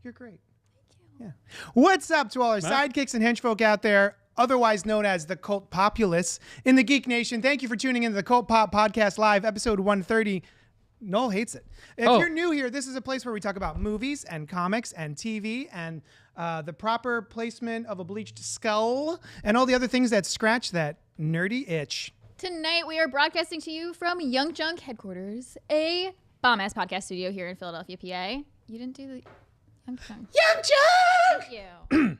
You're great. Thank you. Yeah. What's up to all our sidekicks and henchfolk out there, otherwise known as the Cult Populace in the Geek Nation? Thank you for tuning into the Cult Pop Podcast Live, episode 130. Noel hates it. If you're new here, this is a place where we talk about movies and comics and TV and the proper placement of a bleached skull and all the other things that scratch that nerdy itch. Tonight we are broadcasting to you from Young Junk headquarters, a bomb-ass podcast studio here in Philadelphia, PA. You didn't do the Young Junk. Young Junk! Thank you.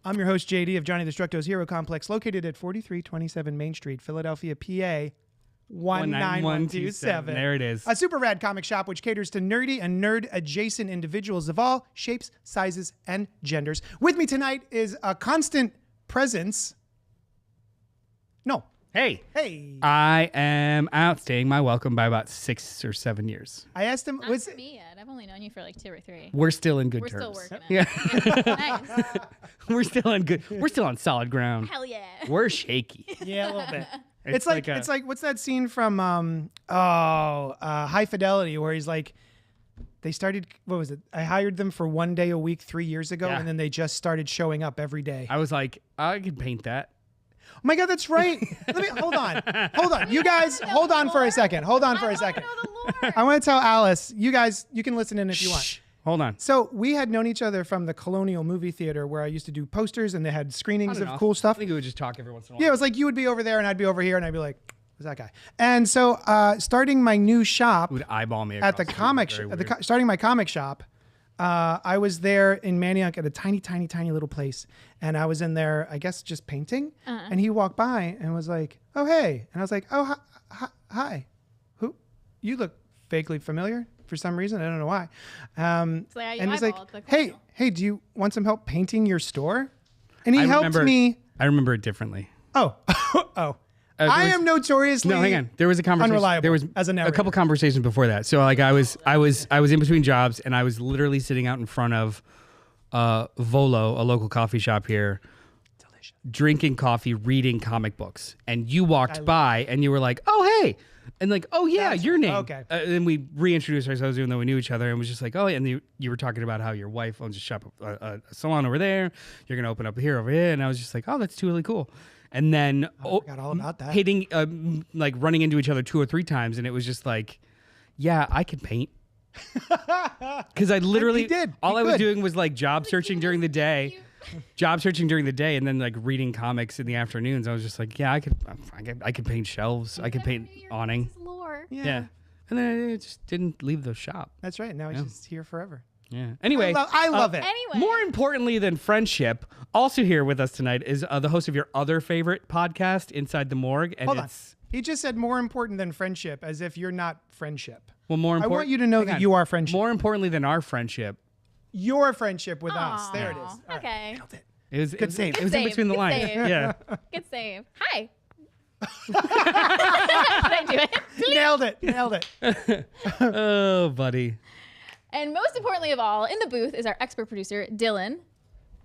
I'm your host, JD of Johnny Destructo's Hero Complex, located at 4327 Main Street, Philadelphia, PA. 19127. There it is. A super rad comic shop which caters to nerdy and nerd-adjacent individuals of all shapes, sizes, and genders. With me tonight is a constant presence. No. Hey. Hey. I am outstaying my welcome by about 6 or 7 years. I asked him. Not for me yet. I've only known you for like 2 or 3. We're still in good We're terms. still working it. Yeah. Nice. We're still on solid ground. Hell yeah. We're shaky. Yeah, a little bit. It's like what's that scene from High Fidelity where he's like, they started, what was it? I hired them for 1 day a week 3 years ago, Yeah. and then they just started showing up every day. I was like, I could paint that. Oh my God, that's right. Let me hold on. You guys, hold on for a second. Hold on for a second. I want to tell Alice. You guys, you can listen in if you want. Shh. Hold on. So we had known each other from the Colonial Movie Theater, where I used to do posters, and they had screenings of cool stuff. I think we would just talk every once in a while. Yeah, it was like you would be over there, and I'd be over here, and I'd be like, "Who's that guy?" And so, starting my new shop Would eyeball me at the across comic street. shop, Very weird. starting my comic shop. I was there in Manioc at a tiny little place, and I was in there, I guess, just painting. And he walked by and was like, "Oh, hey," and I was like, "Oh, hi. Who? You look vaguely familiar for some reason. I don't know why." And he's like, "Hey, do you want some help painting your store?" And he helped me. I remember it differently. Oh. I am notoriously No, hang on. There was a conversation. unreliable There was as a a narrator. couple conversations before that. So like I was in between jobs, and I was literally sitting out in front of Volo, a local coffee shop here, drinking coffee, reading comic books. And you walked by, and you were like, "Oh, hey." And like, "Oh, yeah, your name." Okay. And we reintroduced ourselves, even though we knew each other, and was just like, "Oh," and you were talking about how your wife owns a shop, a salon over there. You're going to open up here, over here. And I was just like, "Oh, that's really cool." And then I forgot all about that. hitting, like running into each other 2 or 3 times. And it was just like, yeah, I can paint. Because I literally, He did. all He I was could. doing was like job searching during the day. And then like reading comics in the afternoons. I was just like, yeah, I could paint shelves. I could paint awning. Lore. Yeah. And then I just didn't leave the shop. That's right. Now he's just here forever. Yeah. Anyway, I love it. Anyway. more importantly than friendship, also here with us tonight is the host of your other favorite podcast, Inside the Morgue. And Hold on. it's He just said more important than friendship, as if you're not friendship. well, more I important. want you to know that you are friendship. More importantly than our friendship, Your friendship with us. There it is. All right. Okay. it was Good save. It was Good in save. between the Good lines. save. Yeah. Good save. Hi. Did I do it? Nailed it. Oh, buddy. And most importantly of all, in the booth is our expert producer, Dylan.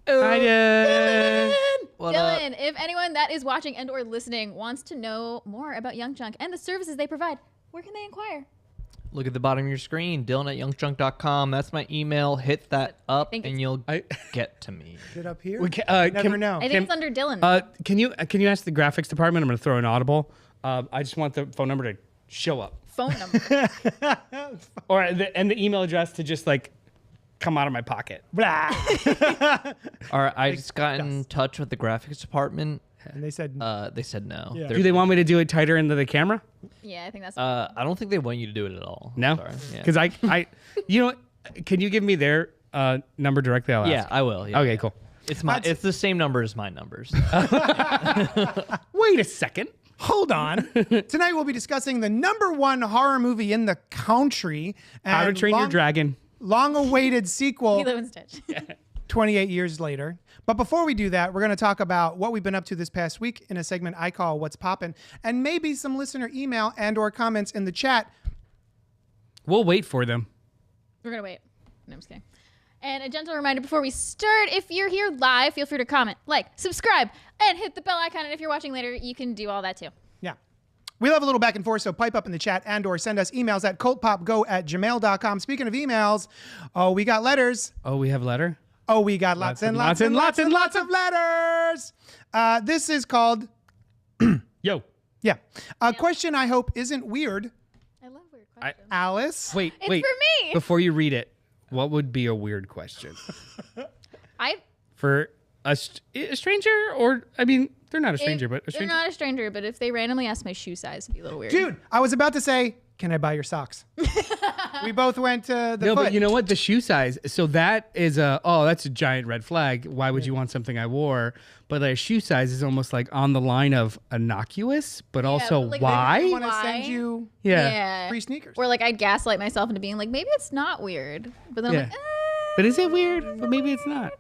Hi, Dylan. Dylan, if anyone that is watching and or listening wants to know more about Young Junk and the services they provide, where can they inquire? Look at the bottom of your screen, Dylan@youngjunk.com. That's my email. Hit that up, think and you'll get to me. Is it up here? We can, Never know. I think it's under Dylan. Can you ask the graphics department? I'm going to throw an audible. I just want the phone number to show up, Phone number. and the email address to just like come out of my pocket. Blah. All right, I just got in touch with the graphics department. And they said, They said no. Yeah. Do they want me to do it tighter into the camera? Yeah, I think that's. I don't think they want you to do it at all. No, Sorry. Yeah. because I, you know, what? Can you give me their number directly? I'll Yeah, ask. I will. Yeah, Okay, yeah. cool. It's the same number as my numbers. Wait a second. hold on. Tonight we'll be discussing the #1 horror movie in the country. How to Train Your Dragon. Long-awaited sequel. Lilo and Stitch. 28 years later. But before we do that, we're going to talk about what we've been up to this past week in a segment I call What's Poppin', and maybe some listener email and or comments in the chat. We'll wait for them. We're going to wait. No, I'm just kidding. And a gentle reminder before we start, if you're here live, feel free to comment, like, subscribe, and hit the bell icon. And if you're watching later, you can do all that too. Yeah. We love a little back and forth, so pipe up in the chat and or send us emails at cultpopgo@gmail.com. Speaking of emails, we got letters. Oh, we have a letter? We got lots and lots and lots of letters. This is called... Yo. Yeah. A question I hope isn't weird. I love weird questions. Alice. Wait. It's for me. Before you read it, what would be a weird question? For a stranger, or, I mean, they're not a stranger, but a stranger. They're not a stranger, but if they randomly ask my shoe size, it'd be a little weird. Dude, I was about to say, can I buy your socks? We both went to the No, foot. but you know what? The shoe size. So that is that's a giant red flag. Why would you want something I wore? But the shoe size is almost like on the line of innocuous, but also but like, I why? want to send you free sneakers. Or like I'd gaslight myself into being like, maybe it's not weird. But then I'm like, But is it weird? But maybe it's not.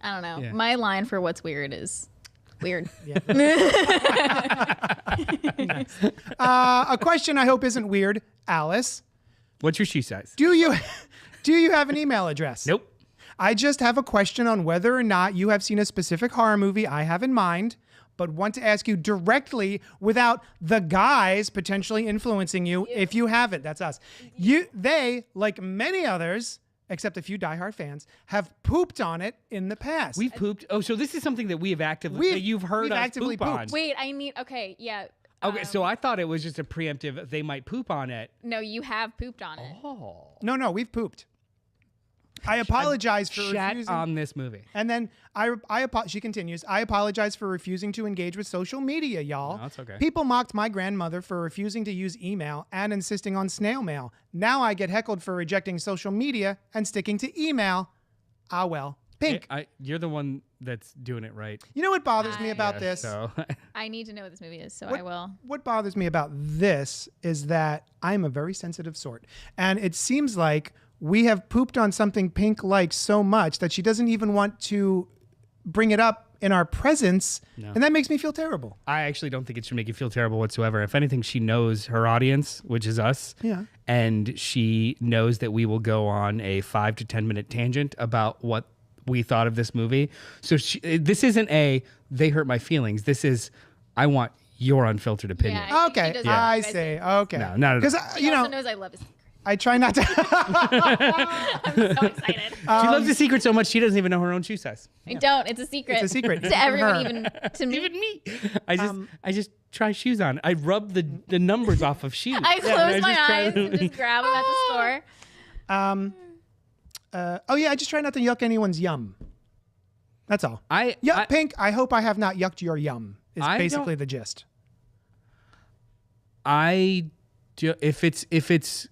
I don't know. Yeah. My line for what's weird is weird. A question I hope isn't weird. Alice, What's your shoe size? do you have an email address? Nope. I just have a question on whether or not you have seen a specific horror movie I have in mind, but want to ask you directly without the guys potentially influencing you. If you haven't, that's us. They, like many others, except a few diehard fans, have pooped on it in the past. We've pooped. Oh, so this is something that we have actively, that you've heard we've us actively poop on. pooped. Wait, I need, okay, yeah. Okay, so I thought it was just a preemptive, they might poop on it. No, you have pooped on it. Oh. No, we've pooped. I apologize for Chat refusing. on this movie. And then she continues, I apologize for refusing to engage with social media, y'all. No, it's okay. People mocked my grandmother for refusing to use email and insisting on snail mail. Now I get heckled for rejecting social media and sticking to email. Ah, well. Pink. You're the one that's doing it right. You know what bothers me about Yeah, this? So. I need to know what this movie is, so I will. What bothers me about this is that I'm a very sensitive sort. And it seems like we have pooped on something Pink likes so much that she doesn't even want to bring it up in our presence. No. And that makes me feel terrible. I actually don't think it should make you feel terrible whatsoever. If anything, she knows her audience, which is us. Yeah. And she knows that we will go on a 5 to 10 minute tangent about what we thought of this movie. So this isn't they hurt my feelings. This is, I want your unfiltered opinion. Yeah, I think Okay. she doesn't I know. say, okay. No, not at all. Because, She also knows I love his secret. I try not to. I'm so excited. She loves the secret so much she doesn't even know her own shoe size. I don't. It's a secret. It's a secret. to everyone, Her. even to me. Even me. I just try shoes on. I rub the numbers off of shoes. I close my just try eyes and just grab them at the store. I just try not to yuck anyone's yum. That's all. Pink, I hope I have not yucked your yum, is basically the gist. If it's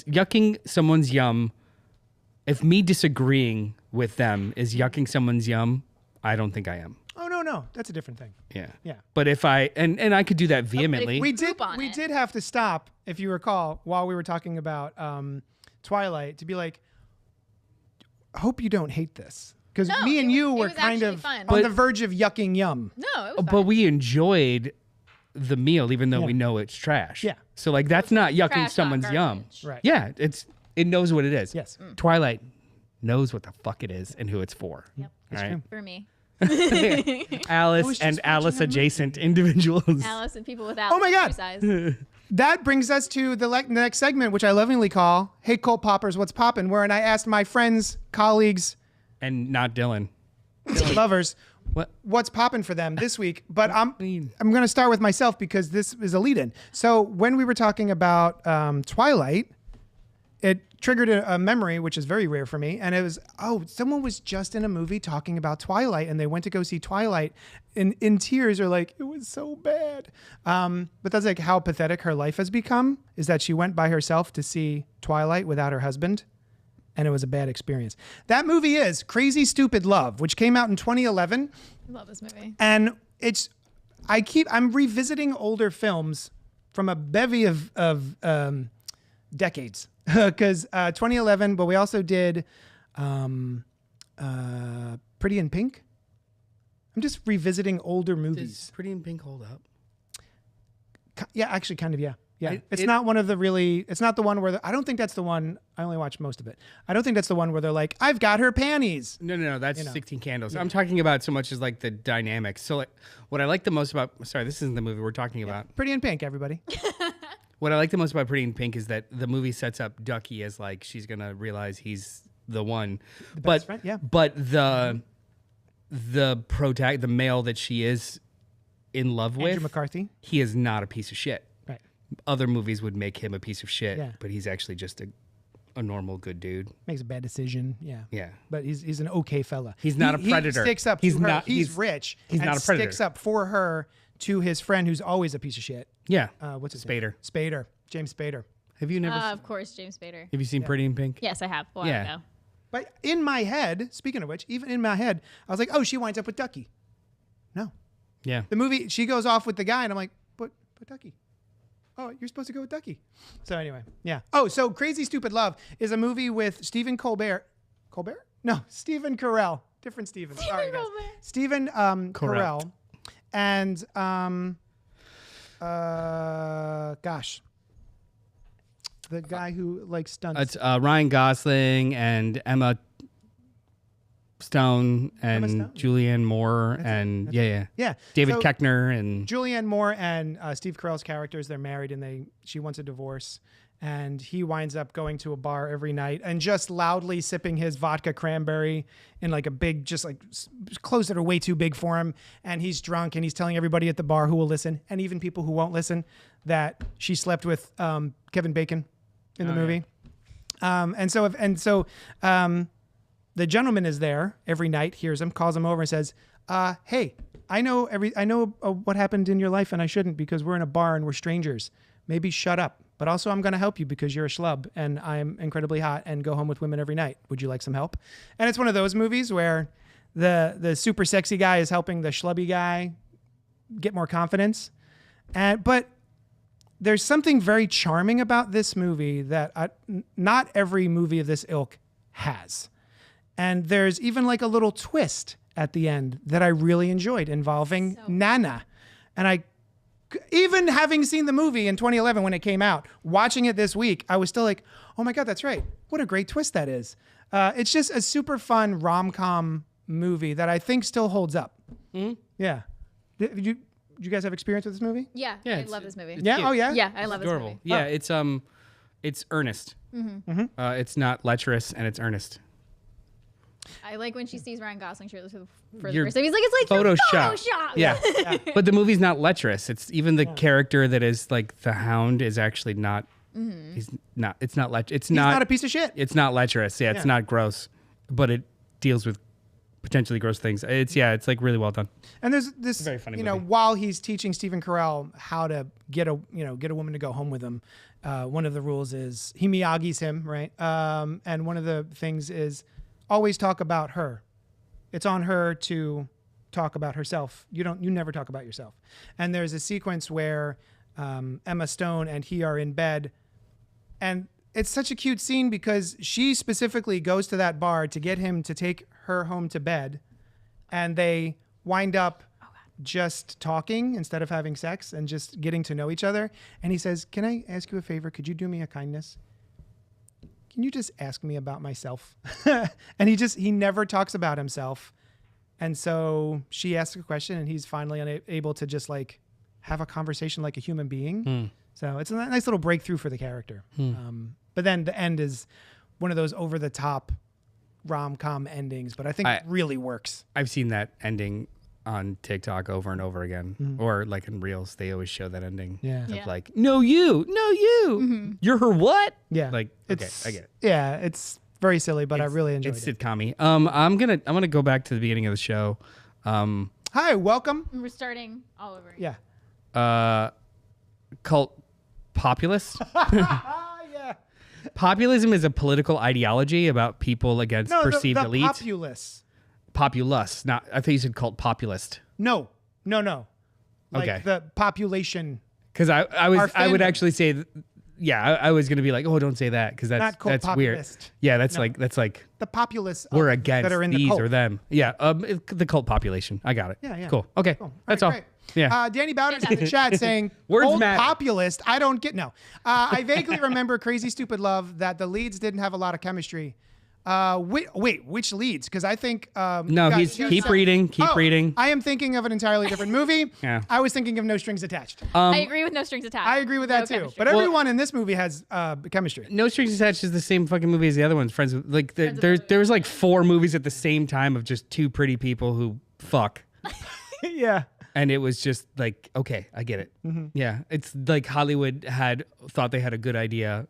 yucking someone's yum, if me disagreeing with them is yucking someone's yum, I don't think I am. Oh no, that's a different thing. Yeah. Yeah. But if I and I could do that vehemently. We Poop on it. did have to stop, if you recall, while we were talking about Twilight, to be like, hope you don't hate this. Because No, me and you it were was kind actually of fun. on the verge of yucking yum. No, it was but fine. we enjoyed the meal even though we know it's trash. Yeah. So like that's not yucking trash, not someone's yum. garbage. Right. Yeah, it knows what it is. Yes. Twilight knows what the fuck it is and who it's for. Yep. All right. For me. Alice and Alice adjacent individuals. Alice and people without Oh my God. shoe size. That brings us to the next segment, which I lovingly call Hey Cult Poppers, What's Poppin', wherein I asked my friends, colleagues, And not Dylan. lovers, What? what's poppin' for them this week. But I'm going to start with myself because this is a lead-in. So when we were talking about Twilight, it triggered a memory, which is very rare for me. And it was, someone was just in a movie talking about Twilight, and they went to go see Twilight in tears, or like, it was so bad. But that's like how pathetic her life has become, is that she went by herself to see Twilight without her husband. And it was a bad experience. That movie is Crazy Stupid Love, which came out in 2011. I love this movie. And I'm revisiting older films from a bevy of decades. Because 2011, but we also did Pretty in Pink. I'm just revisiting older movies. Does Pretty in Pink hold up? Yeah, actually, kind of, yeah. Yeah, it's not one of the really. It's not the one where I don't think that's the one. I only watched most of it. I don't think that's the one where they're like, "I've got her panties." No. That's 16 Candles. I'm talking about so much as like the dynamics. So like, what I like the most about. Sorry, this isn't the movie we're talking about. Pretty in Pink, everybody. What I like the most about Pretty in Pink is that the movie sets up Ducky as like she's gonna realize he's the one, best friend, yeah. But the male that she is in love Andrew with, McCarthy. he is not a piece of shit. Right. Other movies would make him a piece of shit, Yeah. but he's actually just a normal good dude. Makes a bad decision. Yeah. Yeah. But he's an okay fella. He's not a predator. He sticks up. He's to her. not- He's rich. he's and not a predator. Sticks up for her to his friend who's always a piece of shit. Yeah. What's his Spader. name? Spader. James Spader. Have you never? Of course, James Spader. Have you seen Pretty in Pink? Yes, I have. A while Yeah. ago. But in my head, speaking of which, even in my head, I was like, oh, she winds up with Ducky. No. Yeah. The movie, she goes off with the guy, and I'm like, but Ducky. Oh, you're supposed to go with Ducky. So anyway, yeah. Oh, so Crazy Stupid Love is a movie with Stephen Colbert. Colbert? No, Stephen Carell. Different Stephen. Sorry, guys. Colbert. Stephen Carell. And, gosh. The guy who likes stunts. It's Ryan Gosling and Emma Stone and Stone. Julianne Moore and yeah. David So, Koechner and Julianne Moore and Steve Carell's characters, they're married and she wants a divorce, and he winds up going to a bar every night and just loudly sipping his vodka cranberry in like a big, just like clothes that are way too big for him. And he's drunk and he's telling everybody at the bar who will listen, and even people who won't listen, that she slept with Kevin Bacon in the movie. And so the gentleman is there every night, hears him, calls him over and says, hey, I know what happened in your life, and I shouldn't, because we're in a bar and we're strangers. Maybe shut up. But also I'm going to help you because you're a schlub and I'm incredibly hot and go home with women every night. Would you like some help? And it's one of those movies where the super sexy guy is helping the schlubby guy get more confidence. But there's something very charming about this movie that not every movie of this ilk has. And there's even like a little twist at the end that I really enjoyed involving Nana. And even having seen the movie in 2011 when it came out, watching it this week, I was still like, oh my God, that's right. What a great twist that is. It's just a super fun rom-com movie that I think still holds up. Mm-hmm. Yeah. Did you guys have experience with this movie? Yeah, I love this movie. Yeah. cute. Oh yeah. Yeah, I love this adorable. movie. Yeah, it's earnest. Mm-hmm. It's not lecherous and it's earnest. I like when she sees Ryan Gosling shirtless for the Your first time. He's like, it's like Photoshop. Photoshop. Yeah. But the movie's not lecherous. It's even the character that is like the Hound is actually not. Mm-hmm. He's not. It's not He's not a piece of shit. It's not lecherous. Yeah, it's not gross, but it deals with potentially gross things. It's like really well done. And there's this, Very funny movie. While he's teaching Stephen Carell how to get a woman to go home with him, one of the rules is he Miyagi's him, right? And one of the things is always talk about her. It's on her to talk about herself. You never talk about yourself. And there's a sequence where Emma Stone and he are in bed, and it's such a cute scene because she specifically goes to that bar to get him to take her home to bed, and they wind up just talking instead of having sex and just getting to know each other. And he says, "Can I ask you a favor? Could you do me a kindness? Can you just ask me about myself?" And he never talks about himself. And so she asks a question and he's finally able to just like have a conversation like a human being. So it's a nice little breakthrough for the character. But then the end is one of those over the top rom-com endings, but I think it really works. I've seen that ending on TikTok over and over again, or like in Reels, they always show that ending. Yeah. Of like, no, you, you're her what? Yeah. Like, okay, I get it. Yeah. It's very silly, but I really enjoyed It's it. sitcom-y. I'm gonna go back to the beginning of the show. Hi, welcome. We're starting all over again. Yeah. Cult populist. Yeah. Populism is a political ideology about people against No, perceived the elites. populace. Populus, not. I thought you said cult populist. No. Like Okay. the population. Because I would fandom. actually say, I was gonna be like, oh, don't say that because Not cult that's weird. populist. Yeah, that's like The populace we're against that are in the these cult. or them. Yeah, the cult population. I got it. Yeah. Cool. Okay, Cool. All that's right, all. great. Yeah. Danny Bowder's in the chat saying, Words old matter. populist. I don't get, no. I vaguely remember Crazy Stupid Love that the leads didn't have a lot of chemistry. Wait, which leads? Because I think No, guys, keep reading. Keep reading. I am thinking of an entirely different movie. Yeah. I was thinking of No Strings Attached. I agree with No Strings Attached. I agree with that No too. chemistry. But everyone in this movie has chemistry. No Strings Attached is the same fucking movie as the other ones. Friends, like there was like 4 movies at the same time of just 2 pretty people who fuck, Yeah. and it was just like, okay, I get it. Yeah, it's like Hollywood thought they had a good idea,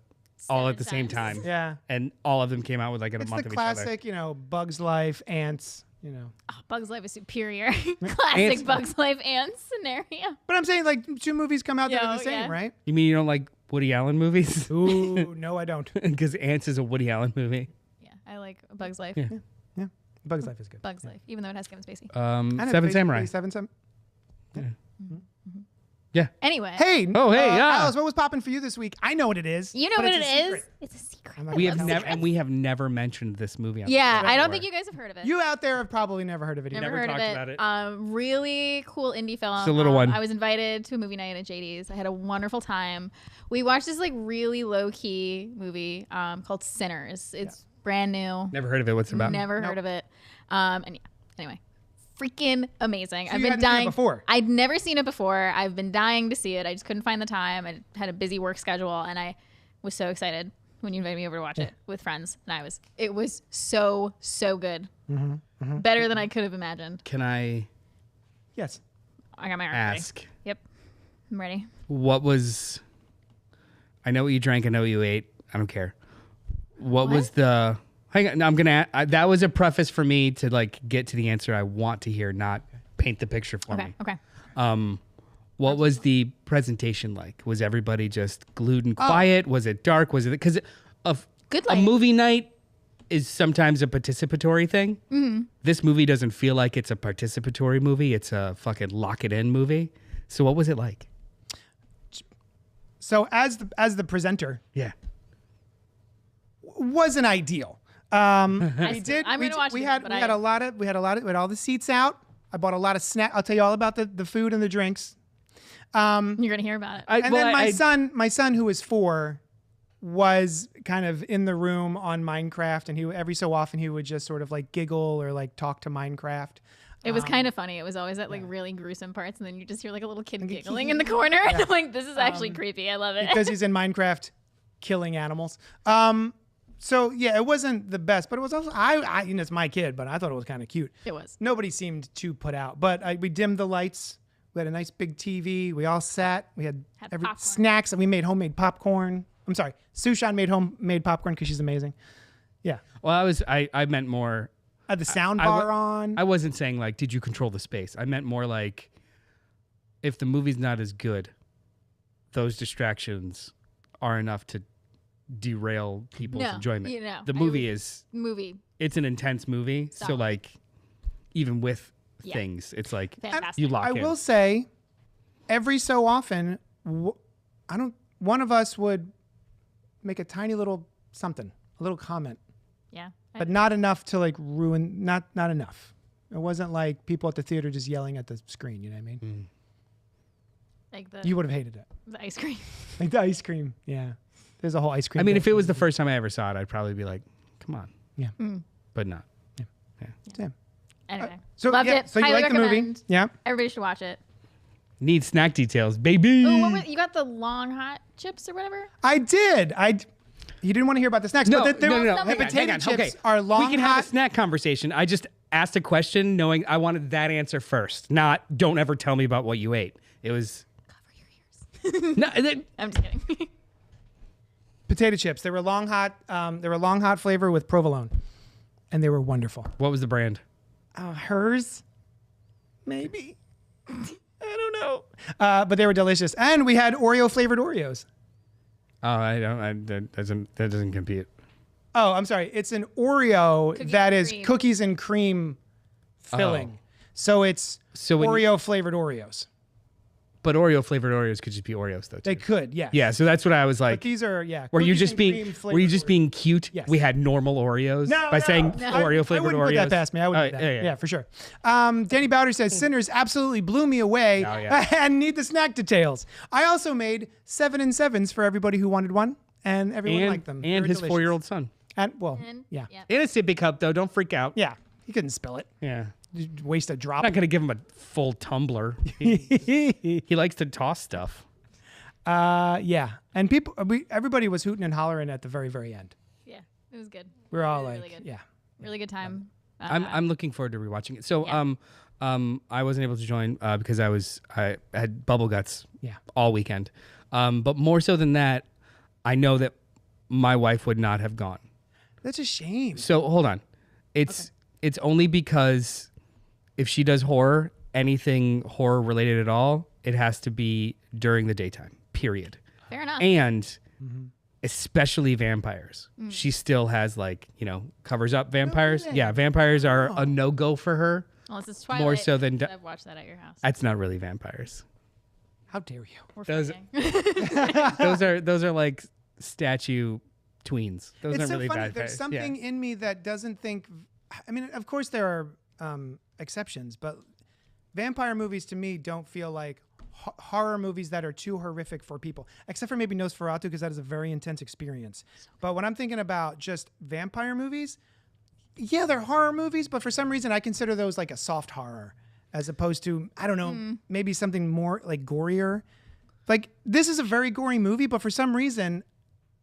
all 7 at the same times. time. Yeah. And all of them came out with like a It's month the of each other. classic, Bugs Life, Ants, Oh, Bugs Life is superior. Classic Ants- Bugs Life and scenario. But I'm saying like 2 movies come out that are the same, yeah. right? You mean you don't like Woody Allen movies? Ooh, no, I don't. Because Ants is a Woody Allen movie. Yeah, I like Bugs Life. Yeah. Bugs Life is good. Bugs Life, even though it has Kevin Spacey. I know, Seven basically Samurai. Seven. Yeah. Anyway. Hey. Oh, hey, yeah. Alice, what was popping for you this week? I know what it is. You know but what it's it a is? secret. It's a secret. I'm not We gonna have tell never, you. and we have never mentioned this movie. On Yeah, the I don't show think you guys have heard of it. You out there have probably never heard of it either. Never heard talked of about it. Really cool indie film. It's a little one. I was invited to a movie night at JD's. I had a wonderful time. We watched this like really low key movie called Sinners. It's brand new. Never heard of it. What's it about? Never heard of it. And yeah, anyway, freaking amazing. So I've you been hadn't seen it dying. before? I'd never seen it before. I've been dying to see it. I just couldn't find the time. I had a busy work schedule, and I was so excited when you invited me over to watch it with friends. And it was so good. Better than I could have imagined. Can I Yes. I got my arm ask? ready. Yep, I'm ready. What was? I know what you drank. I know what you ate. I don't care. What was the? Hang on. No, I'm gonna. That was a preface for me to like get to the answer I want to hear, not paint the picture for me. Okay. What was the presentation like? Was everybody just glued and quiet? Was it dark? Was it because Good a light. movie night is sometimes a participatory thing. Mm-hmm. This movie doesn't feel like it's a participatory movie. It's a fucking lock it in movie. So what was it like? So as the presenter, Yeah. wasn't ideal. I'm We gonna did. watch We it, had but we had all the seats out. I bought a lot of snack. I'll tell you all about the food and the drinks. You're gonna hear about it. And then my son who was 4 was kind of in the room on Minecraft, and he every so often he would just sort of like giggle or like talk to Minecraft. It was kind of funny. It was always at like really gruesome parts, and then you just hear like a little kid giggling in the corner. And I'm like, this is actually creepy. I love it. Because he's in Minecraft killing animals. So yeah, it wasn't the best, but it was also I it's my kid, but I thought it was kind of cute. It was. Nobody seemed too put out, but we dimmed the lights. We had a nice big TV. We all sat. We had popcorn. snacks, and we made homemade popcorn. I'm sorry, Sushan made homemade popcorn because she's amazing. Yeah, Well, I meant more. I had the sound I bar on. I wasn't saying like, did you control the space? I meant more like, if the movie's not as good, those distractions are enough to derail people's No, enjoyment. you know, the movie is Movie. it's an intense movie, so Solid. like, even with Yeah. things, it's like Fantastic. you lock I in. will say, every so often, one of us would make a tiny little something, a little comment, Yeah. but not enough to like ruin. Not enough. It wasn't like people at the theater just yelling at the screen. You know what I mean? Like the You would have hated it. ice cream. Like the ice cream. Yeah. There's a whole ice cream. I mean, bit. if it was the first time I ever saw it, I'd probably be like, come on. Yeah. But not. Same. Anyway. So Loved yeah, it. so you Highly like the movie? recommend. Yeah. Everybody should watch it. Need snack details, baby. Oh, what was, you got the long hot chips or whatever? I did. You didn't want to hear about the snacks, No, but no. the Hang on, potato on. chips Okay. are long We can hot. have a snack conversation. I just asked a question knowing I wanted that answer first, not don't ever tell me about what you ate. It was Cover your ears. no. I'm just kidding. Potato chips. They were long hot. They were long hot flavor with provolone, and they were wonderful. What was the brand? Hers, maybe. I don't know. But they were delicious, and we had Oreo flavored Oreos. Oh, I don't. That doesn't compete. Oh, I'm sorry. It's an Oreo Cookies that and is cream. cookies and cream filling. So it's So when Oreo flavored Oreos. But Oreo flavored Oreos could just be Oreos though. Too. They could, yes. Yeah, so that's what I was like. But these are, Were you cookies just and being cream Were you flavored just Oreos. being cute? Yes. We had normal Oreos No, by no. saying No. Oreo I flavored wouldn't Oreos. put that past me. I wouldn't do that. Yeah, for sure. Danny Bowder says Sinners absolutely blew me away Oh, yeah. and need the snack details. I also made 7 and 7s for everybody who wanted one, and everyone liked them. They And were his delicious. 4-year-old son. And well, And- yeah, Yep. In a sippy cup though. Don't freak out. yeah. He couldn't spill it. Yeah. You'd waste a drop. I'm not gonna give him a full tumbler. He likes to toss stuff. Yeah, and everybody was hooting and hollering at the very, very end. Yeah, it was good. We were all Really, like, really good. yeah. Really good time. I'm looking forward to rewatching it. So Yeah. I wasn't able to join because I had bubble guts Yeah. all weekend. But more so than that, I know that my wife would not have gone. That's a shame. So hold on. It's only because if she does horror, anything horror related at all, it has to be during the daytime. Period. Fair enough. And especially vampires. Mm. She still has covers up vampires. really? Yeah, vampires are a no-go for her. Unless it's Twilight. More so than I've watched that at your house. That's not really vampires. How dare you? We're Those- fighting. those are like statue tweens. Those It's aren't so really funny. vampires. There's something in me that doesn't think. I mean, of course there are exceptions, but vampire movies to me don't feel like horror movies that are too horrific for people, except for maybe Nosferatu, because that is a very intense experience. But when I'm thinking about just vampire movies, yeah, they're horror movies, but for some reason I consider those like a soft horror, as opposed to, I don't know, maybe something more like gorier. Like this is a very gory movie, but for some reason,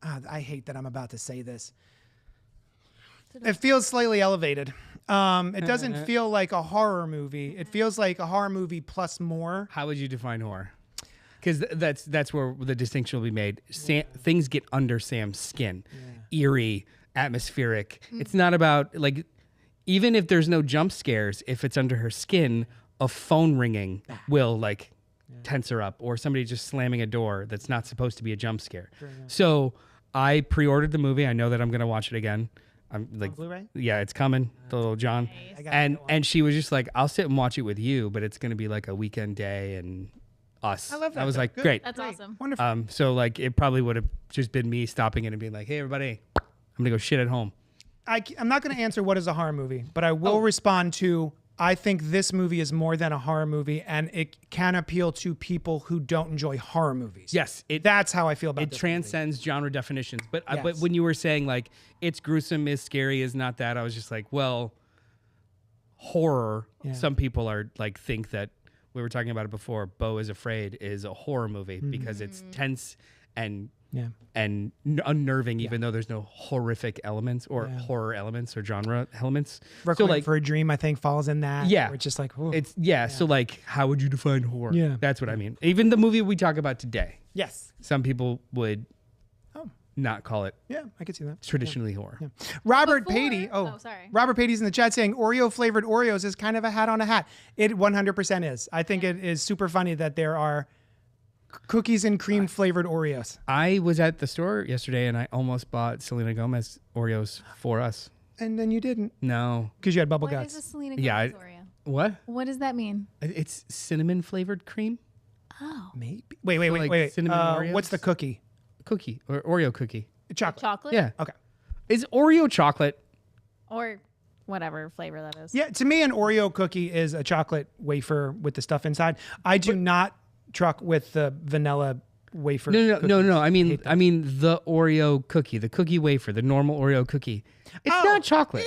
I hate that I'm about to say this. It feels slightly elevated. It doesn't feel like a horror movie. It feels like a horror movie plus more. How would you define horror? Because that's where the distinction will be made. Things get under Sam's skin, eerie, atmospheric. It's not about even if there's no jump scares. If it's under her skin, a phone ringing will tense her up, or somebody just slamming a door that's not supposed to be a jump scare. So I pre-ordered the movie. I know that I'm gonna watch it again. I'm like, Blu-ray? yeah, it's coming. The little John, and she was just like, I'll sit and watch it with you, but it's gonna be like a weekend day and us. I love that. I was though. like, Good. great. That's awesome. Wonderful. So it probably would have just been me stopping in and being like, hey everybody, I'm gonna go shit at home. I'm not going to answer what is a horror movie, but I will respond to, I think this movie is more than a horror movie, and it can appeal to people who don't enjoy horror movies. Yes, That's how I feel about it this transcends genre definitions. But but Yes. when you were saying it's gruesome, is scary, is not that, I was just like, well, horror. Yeah. Some people are think that we were talking about it before. Beau is Afraid is a horror movie because it's tense and Yeah. unnerving, even though there's no horrific elements or horror elements or genre elements. Requiem for a Dream, I think, falls in that. Yeah. Where it's just like, ooh. It's So how would you define horror? Yeah. That's what I mean. Even the movie we talk about today, Yes. some people would Oh. not call it Yeah, I could see that. traditionally horror. Robert Before- Patey. oh, sorry. Robert Patey's in the chat saying Oreo flavored Oreos is kind of a hat on a hat. It 100% is. I think it is super funny that there are cookies and cream flavored Oreos. I was at the store yesterday and I almost bought Selena Gomez Oreos for us. And then you didn't No. because you had bubble What guts. is a Selena Yeah, Gomez Oreo? What? What does that mean? It's cinnamon flavored cream Oh, Maybe. Wait. like cinnamon Oreos? What's the cookie? cookie or Oreo cookie. Chocolate. chocolate? Yeah. Okay. Is Oreo chocolate? Or whatever flavor that is. Yeah, to me, an Oreo cookie is a chocolate wafer with the stuff inside. I do not truck with the vanilla wafer. No. cookies. I mean the Oreo cookie, the cookie wafer, the normal Oreo cookie. It's Oh, not chocolate.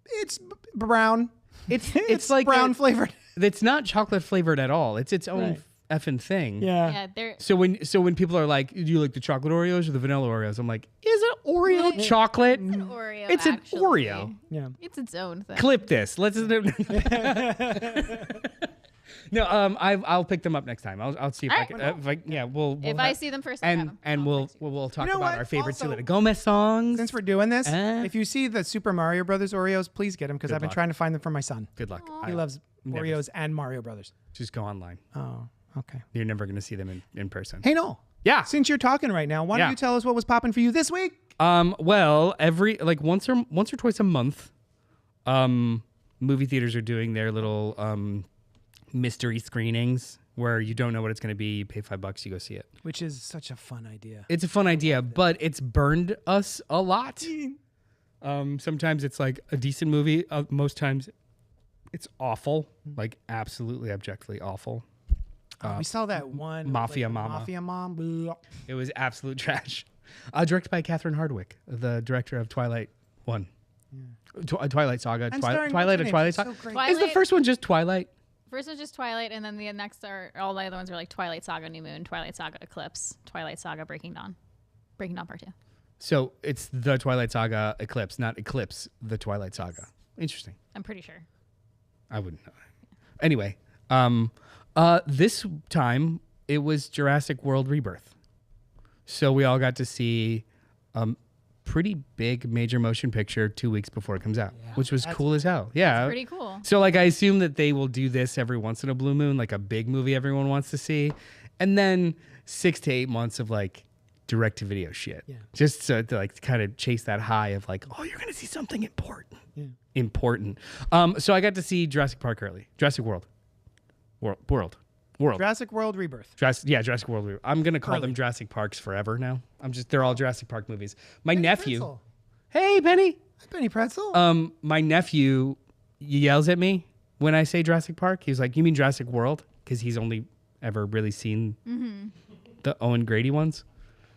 It's brown. It's like brown flavored. It's not chocolate flavored at all. It's its own effing thing. Yeah. Yeah, they're So when people are like, do you like the chocolate Oreos or the vanilla Oreos? I'm like, is it Oreo chocolate? an Oreo. It's an actually. Oreo. Yeah. It's its own thing. Clip this. Let's. No, I'll pick them up next time. I'll see if I Alright. can. We'll If I see them first, I'll have them. and I'll we'll text you. we'll talk You know about what? our favorite Also- Selena Gomez songs. Since we're doing this, Uh, if you see the Super Mario Brothers Oreos, please get them because I've been luck. trying to find them for my son. Good luck. He loves never- Oreos and Mario Brothers. Just go online. Oh, okay. You're never going to see them in person. Hey, Noel. Yeah. Since you're talking right now, why don't Yeah. you tell us what was popping for you this week? Well, every once or twice a month, movie theaters are doing their little mystery screenings where you don't know what it's going to be. You pay $5, you go see it. Which is such a fun idea. It's a fun idea, but it's burned us a lot. Sometimes it's like a decent movie. Most times it's awful, like absolutely objectively awful. We saw that one Mafia Mama. Mafia Mom. Blah. It was absolute trash. Directed by Catherine Hardwicke, the director of Twilight 1. Twilight Saga. And starring- Twilight what's and her name? Twilight She's Saga. so great. Twilight. Is the first one just Twilight? First one's just Twilight, and then the next are all the other ones are like Twilight Saga New Moon, Twilight Saga Eclipse, Twilight Saga Breaking Dawn Part 2. So it's the Twilight Saga Eclipse, not Eclipse the Twilight Saga. Interesting. I'm pretty sure. I wouldn't know. Anyway, this time it was Jurassic World Rebirth. So we all got to see a pretty big major motion picture 2 weeks before it comes out, which was cool as hell. Yeah. Pretty cool. So like I assume that they will do this every once in a blue moon, like a big movie everyone wants to see. And then 6 to 8 months of like direct to video shit. Yeah. Just to like kind of chase that high of like, oh, you're gonna see something important. Yeah. Important. So I got to see Jurassic Park early. Jurassic World. Jurassic World Rebirth. Jurassic World Rebirth. I'm gonna call Early. them Jurassic Parks forever now. They're all Jurassic Park movies. My nephew. Pretzel. Hey Penny. Hi, Penny Pretzel. My nephew yells at me when I say Jurassic Park. He's like, "You mean Jurassic World?" Because he's only ever really seen the Owen Grady ones.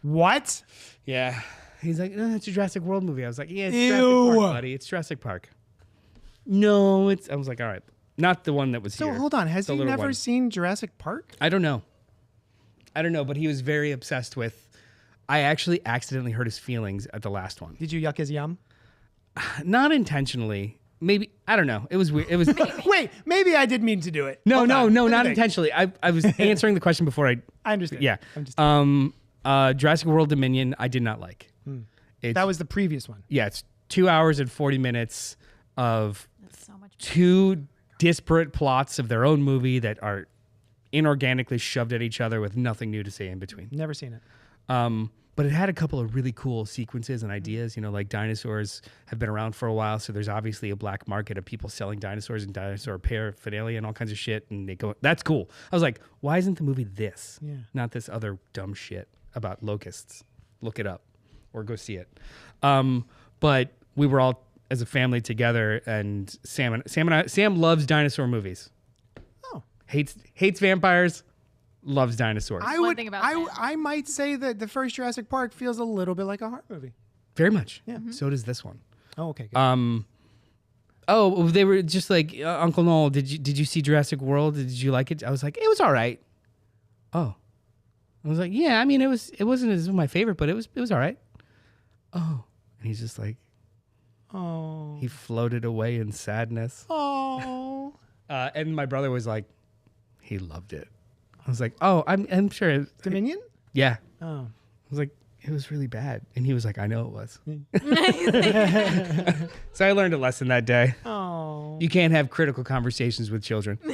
What? Yeah. He's like, "Oh, it's a Jurassic World movie." I was like, "Yeah, it's Ew. Jurassic Park, buddy. It's Jurassic Park." No, it's. I was like, "All right, not the one that was So here." hold on. Has The he little never one. seen Jurassic Park? I don't know. But he was very obsessed with. I actually accidentally hurt his feelings at the last one. Did you yuck his yum? Not intentionally. Maybe I don't know. It was weird. It was Wait, maybe I did mean to do it. no, Hold on. Let me not think. intentionally. I was answering the question before I. I understand. Yeah. I'm just, Jurassic World Dominion. I did not like. It's, that was the previous one. yeah. It's 2 hours and 40 minutes of That's so much. two disparate plots of their own movie that are inorganically shoved at each other with nothing new to say in between. Never seen it. But it had a couple of really cool sequences and ideas. You know, like dinosaurs have been around for a while, so there's obviously a black market of people selling dinosaurs and dinosaur paraphernalia and all kinds of shit. And they go, that's cool. I was like, why isn't the movie this? Yeah. Not this other dumb shit about locusts. Look it up or go see it. But we were all as a family together, and Sam loves dinosaur movies. Oh. Hates vampires. Loves dinosaurs. One thing about Sam. I might say that the first Jurassic Park feels a little bit like a horror movie. Very much. Yeah. So does this one. Oh, okay. Good. Oh, they were just like, Uncle Noel, did you see Jurassic World? Did you like it? I was like, it was all right. Oh. I was like, yeah, I mean, it wasn't as my favorite, but it was all right. Oh. And he's just like, Oh. he floated away in sadness. Oh. And my brother was like, he loved it. I was like, oh, I'm sure. Dominion? Yeah. Oh. I was like, it was really bad. And he was like, I know it was. So I learned a lesson that day. Oh. You can't have critical conversations with children. To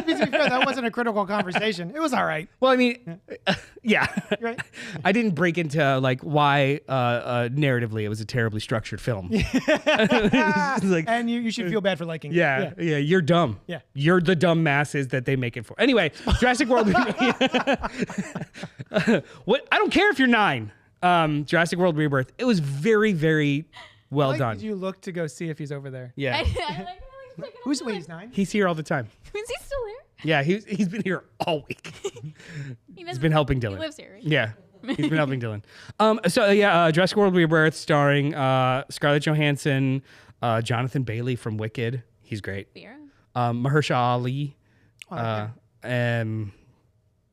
be fair, that wasn't a critical conversation. It was all right. Well, I mean, yeah. Right? I didn't break into like why narratively it was a terribly structured film. It's like, And you should feel bad for liking yeah, it. you're dumb. Yeah. You're the dumb masses that they make it for. Anyway, Jurassic World. What? I don't care if you're 9. Jurassic World Rebirth. It was very, very well done. Did you look to go see if he's over there? Yeah. Wait, he's 9? He's here all the time. Is he still there? Yeah, he's been here all week. He's been helping Dylan. He lives here, right? Yeah. He's been helping Dylan. Jurassic World Rebirth starring Scarlett Johansson, Jonathan Bailey from Wicked. He's great. Vera? Mahershala Ali, okay.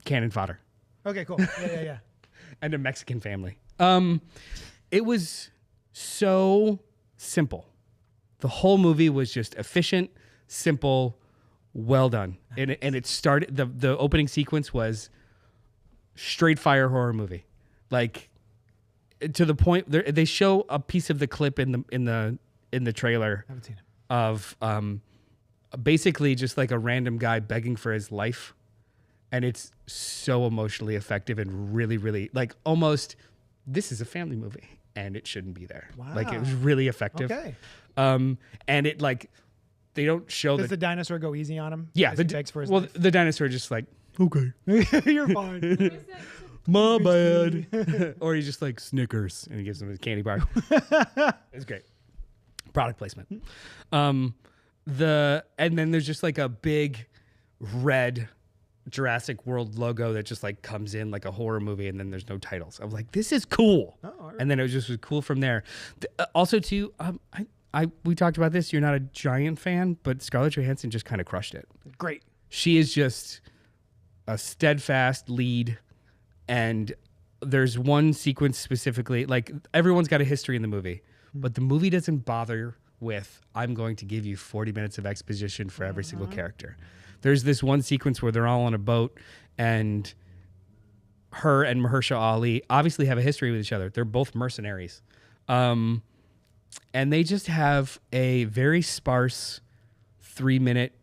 cannon fodder, Okay, cool. Yeah. and a Mexican family. It was so simple. The whole movie was just efficient, simple, well done. Nice. And it started, the opening sequence was straight fire horror movie. Like, to the point, they show a piece of the clip in the trailer I haven't seen it. of basically just like a random guy begging for his life. And it's so emotionally effective and really, really, like, almost, this is a family movie and it shouldn't be there. Wow. Like, it was really effective. Okay. And it, like, they don't show Does the dinosaur go easy on him? yeah As he begs for his well life? the dinosaur just like okay. You're fine. My bad. Or he's just like Snickers and he gives him a candy bar. It's great. Product placement. And then there's just like a big red Jurassic World logo that just like comes in like a horror movie, and then there's no titles. I was like, this is cool. Oh, all right. And then it was cool from there. Also too, we talked about this. You're not a giant fan, but Scarlett Johansson just kind of crushed it. Great. She is just a steadfast lead. And there's one sequence specifically, like everyone's got a history in the movie, but the movie doesn't bother with, I'm going to give you 40 minutes of exposition for every single character. There's this one sequence where they're all on a boat, and her and Mahershala Ali obviously have a history with each other. They're both mercenaries. And they just have a very sparse 3-minute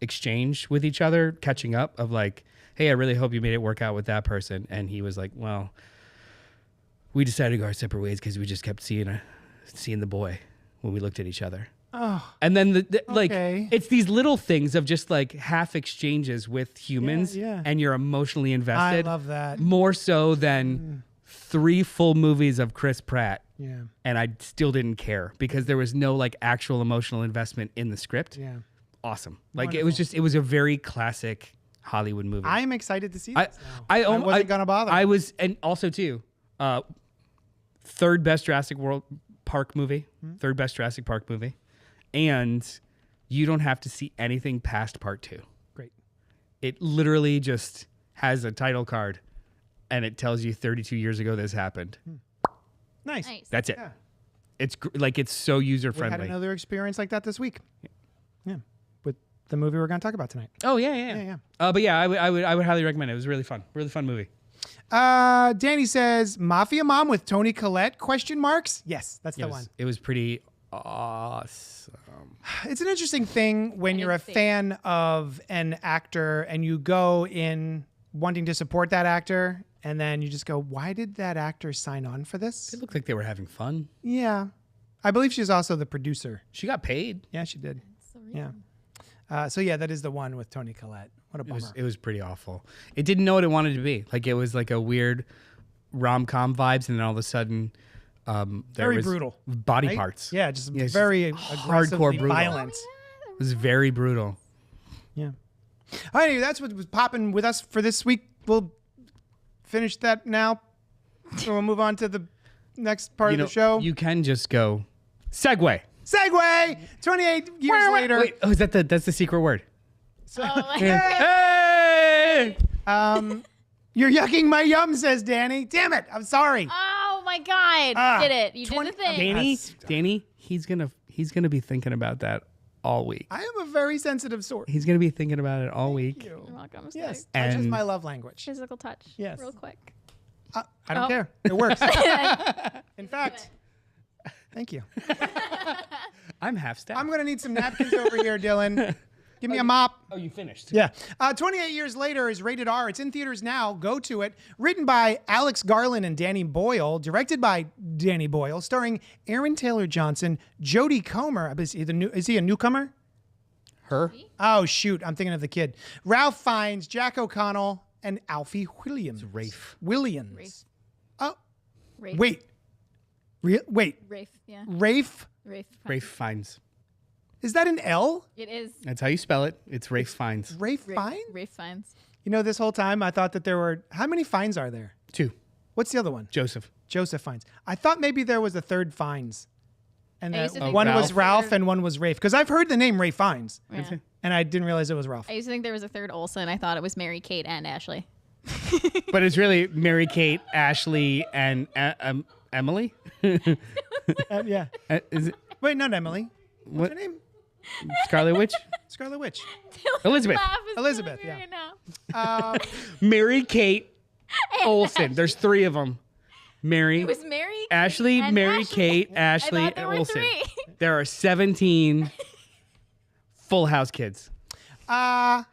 exchange with each other, catching up of like, hey, I really hope you made it work out with that person. And he was like, well, we decided to go our separate ways because we just kept seeing the boy when we looked at each other. Oh. And then like Okay. it's these little things of just like half exchanges with humans, Yeah. and you're emotionally I invested. love that. More so than 3 full movies of Chris Pratt. Yeah. And I still didn't care because there was no like actual emotional investment in the script. Yeah. Awesome. Like it was a very classic Hollywood movie. I'm excited to see this now. I wasn't gonna bother. I was, and also too, third best Jurassic World Park movie, third best Jurassic Park movie, and you don't have to see anything past part 2. Great. It literally just has a title card, and it tells you 32 years ago this happened. Nice. Nice. That's it. Yeah. It's so user We had friendly. another experience like that this week. Yeah. With the movie we're going to talk about tonight. Oh yeah. But yeah, I would highly recommend it. It was really fun movie. Danny says, Mafia Mom with Toni Collette, question marks? Yes, that's the one. It was pretty awesome. It's an interesting thing when you're a fan of an actor and you go in wanting to support that actor, and then you just go, why did that actor sign on for this? It looked like they were having fun. Yeah. I believe she's also the producer. She got paid. Yeah, she did. So Yeah. So yeah, that is the one with Toni Collette. What a bummer. It was pretty awful. It didn't know what it wanted to be. Like it was like a weird rom-com vibes, and then all of a sudden, there Very was brutal. body Right? parts. Yeah, just it's very hardcore aggressively brutal. violent. It was very brutal. Yeah. All right, that's what was popping with us for this week. We'll finish that now. So we'll move on to the next part of the show. You can just go segue. Segue! 28 years later. Wait, oh, that's the secret word. Oh my Hey! You're yucking my yum, says Danny. Damn it. I'm sorry. Oh my God! Did it? You did the thing. Danny, he's gonna be thinking about that all week. I am a very sensitive sort. He's gonna be thinking about it all week. You're welcome. Yes. Steve. Touch is And- my love language. Physical touch. Yes. Real quick. I don't Oh. care. It works. In fact, thank you. I'm half staff. I'm going to need some napkins over here, Dylan. Give me a mop. Oh, you finished? Yeah. 28 years later is rated R. It's in theaters now. Go to it. Written by Alex Garland and Danny Boyle. Directed by Danny Boyle. Starring Aaron Taylor Johnson, Jodie Comer. Is he a newcomer? Her? Oh, shoot. I'm thinking of the kid. Ralph Fiennes, Jack O'Connell, and Alfie Williams. Williams. Rafe. Oh, Rafe. wait. Wait. Rafe. Yeah. Rafe? Rafe. Rafe Fiennes. Is that an L? It is. That's how you spell it. It's Rafe Fiennes. Rafe Fiennes? Rafe Fiennes. You know, this whole time I thought that there were... How many Fiennes are there? 2. What's the other one? Joseph. Joseph Fiennes. I thought maybe there was a third Fiennes. And I used to think one there was was Ralph third- and one was Rafe. Because I've heard the name Rafe Fiennes. Yeah. And I didn't realize it was Ralph. I used to think there was a third Olsen. I thought it was Mary Kate and Ashley. But it's really Mary Kate, Ashley, and Emily. Yeah. Is it Wait, not Emily. What's what? her name? Scarlet Witch? Scarlet Witch. Elizabeth. Laugh is Elizabeth, killing me yeah. right now. Mary Kate Olsen. There's 3 of them. Mary, It was Mary. Kate, Ashley, and Mary Ashley. Kate, Ashley, I and thought there were Olsen. 3. There are 17 Full House kids. How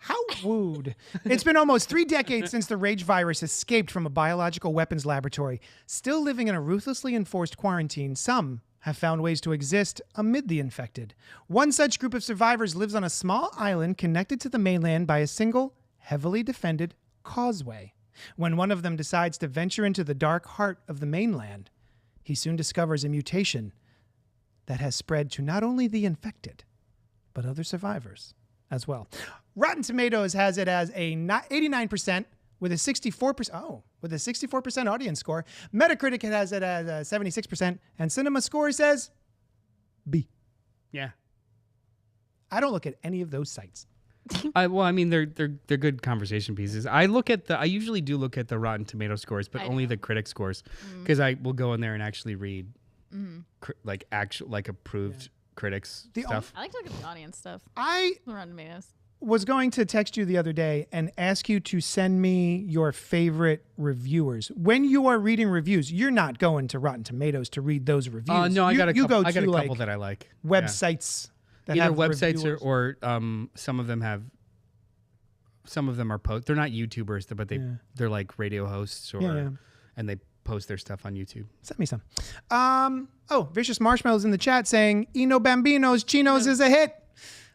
wooed. It's been almost 3 decades since the rage virus escaped from a biological weapons laboratory. Still living in a ruthlessly enforced quarantine, some have found ways to exist amid the infected. One such group of survivors lives on a small island connected to the mainland by a single, heavily defended causeway. When one of them decides to venture into the dark heart of the mainland, he soon discovers a mutation that has spread to not only the infected, but other survivors as well. Rotten Tomatoes has it as a 89% with a 64% audience score. Metacritic has it as a 76%, and Cinema Score says B. Yeah. I don't look at any of those sites. Well, I mean, they're good conversation pieces. I usually do look at the Rotten Tomato scores, but only the critic scores, because I will go in there and actually read approved critics stuff. I like to look at the audience stuff. I Rotten Tomatoes. was going to text you the other day and ask you to send me your favorite reviewers. When you are reading reviews, you're not going to Rotten Tomatoes to read those reviews. No, I got a couple like, that I like. websites that Either have websites reviewers. or some of them are they're not YouTubers, but they're like radio hosts and they post their stuff on YouTube. Send me some. Vicious Marshmallows in the chat saying Eno Bambino's Chinos is a hit.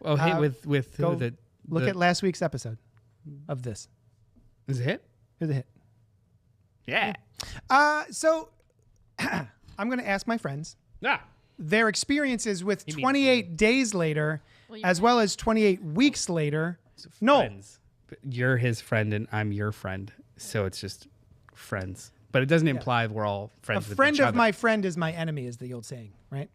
Oh, hit with who? Look at last week's episode of this. Is it a hit? It's a hit. Yeah. So I'm going to ask my friends Ah. their experiences with 28 days later, as well as 28 weeks later. Friends. But you're his friend and I'm your friend, so it's just friends. But it doesn't imply we're all friends with each other. A friend of my friend is my enemy, is the old saying, right?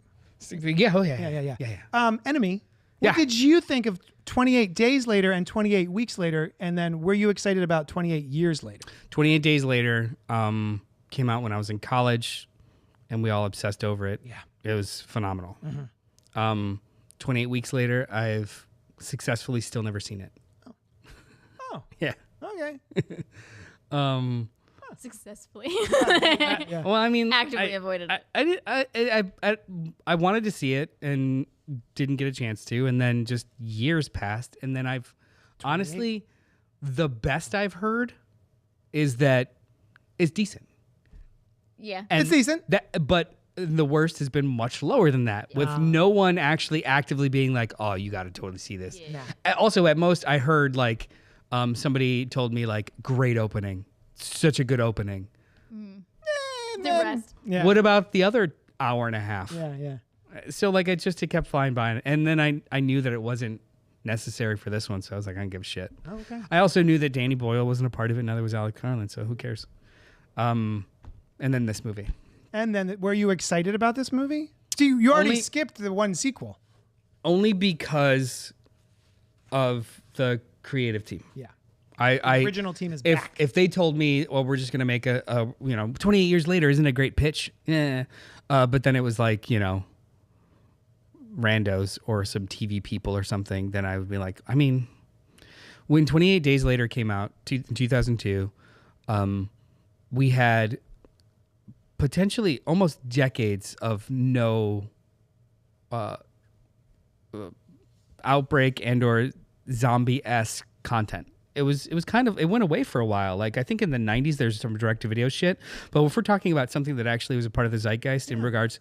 Yeah. Oh yeah. Yeah. Enemy. What did you think of 28 days later and 28 weeks later? And then were you excited about 28 years later? 28 Days Later came out when I was in college, and we all obsessed over it. Yeah. It was phenomenal. 28 Weeks Later, I've successfully still never seen it. Oh. Yeah. Okay. Successfully. Well, I mean, Actively avoided it. I wanted to see it and didn't get a chance to, and then just years passed, and then honestly, the best I've heard is that it's decent. Yeah. And It's decent. But the worst has been much lower than that, with no one actually actively being like, "Oh, you got to totally see this." Yeah. Also, at most, I heard like somebody told me like, "Great opening, such a good opening." The rest. Yeah. What about the other hour and a half? Yeah. So like it kept flying by, and then I knew that it wasn't necessary for this one, so I was like, I don't give a shit. Oh, okay. I also knew that Danny Boyle wasn't a part of it. Now there was Alec Carlin, so who cares? And then this movie. And then were you excited about this movie? See, you already Only- skipped the one sequel. Only because of the creative team. Yeah. The original team is back. If they told me, well, we're just gonna make a 28 years later isn't a great pitch, but then it was like randos or some TV people or something, then I would be like, I mean, when 28 Days Later came out in 2002, we had potentially almost decades of no outbreak and or zombie-esque content. It went away for a while. Like I think in the 90s there's some direct-to-video shit, but if we're talking about something that actually was a part of the zeitgeist in regards,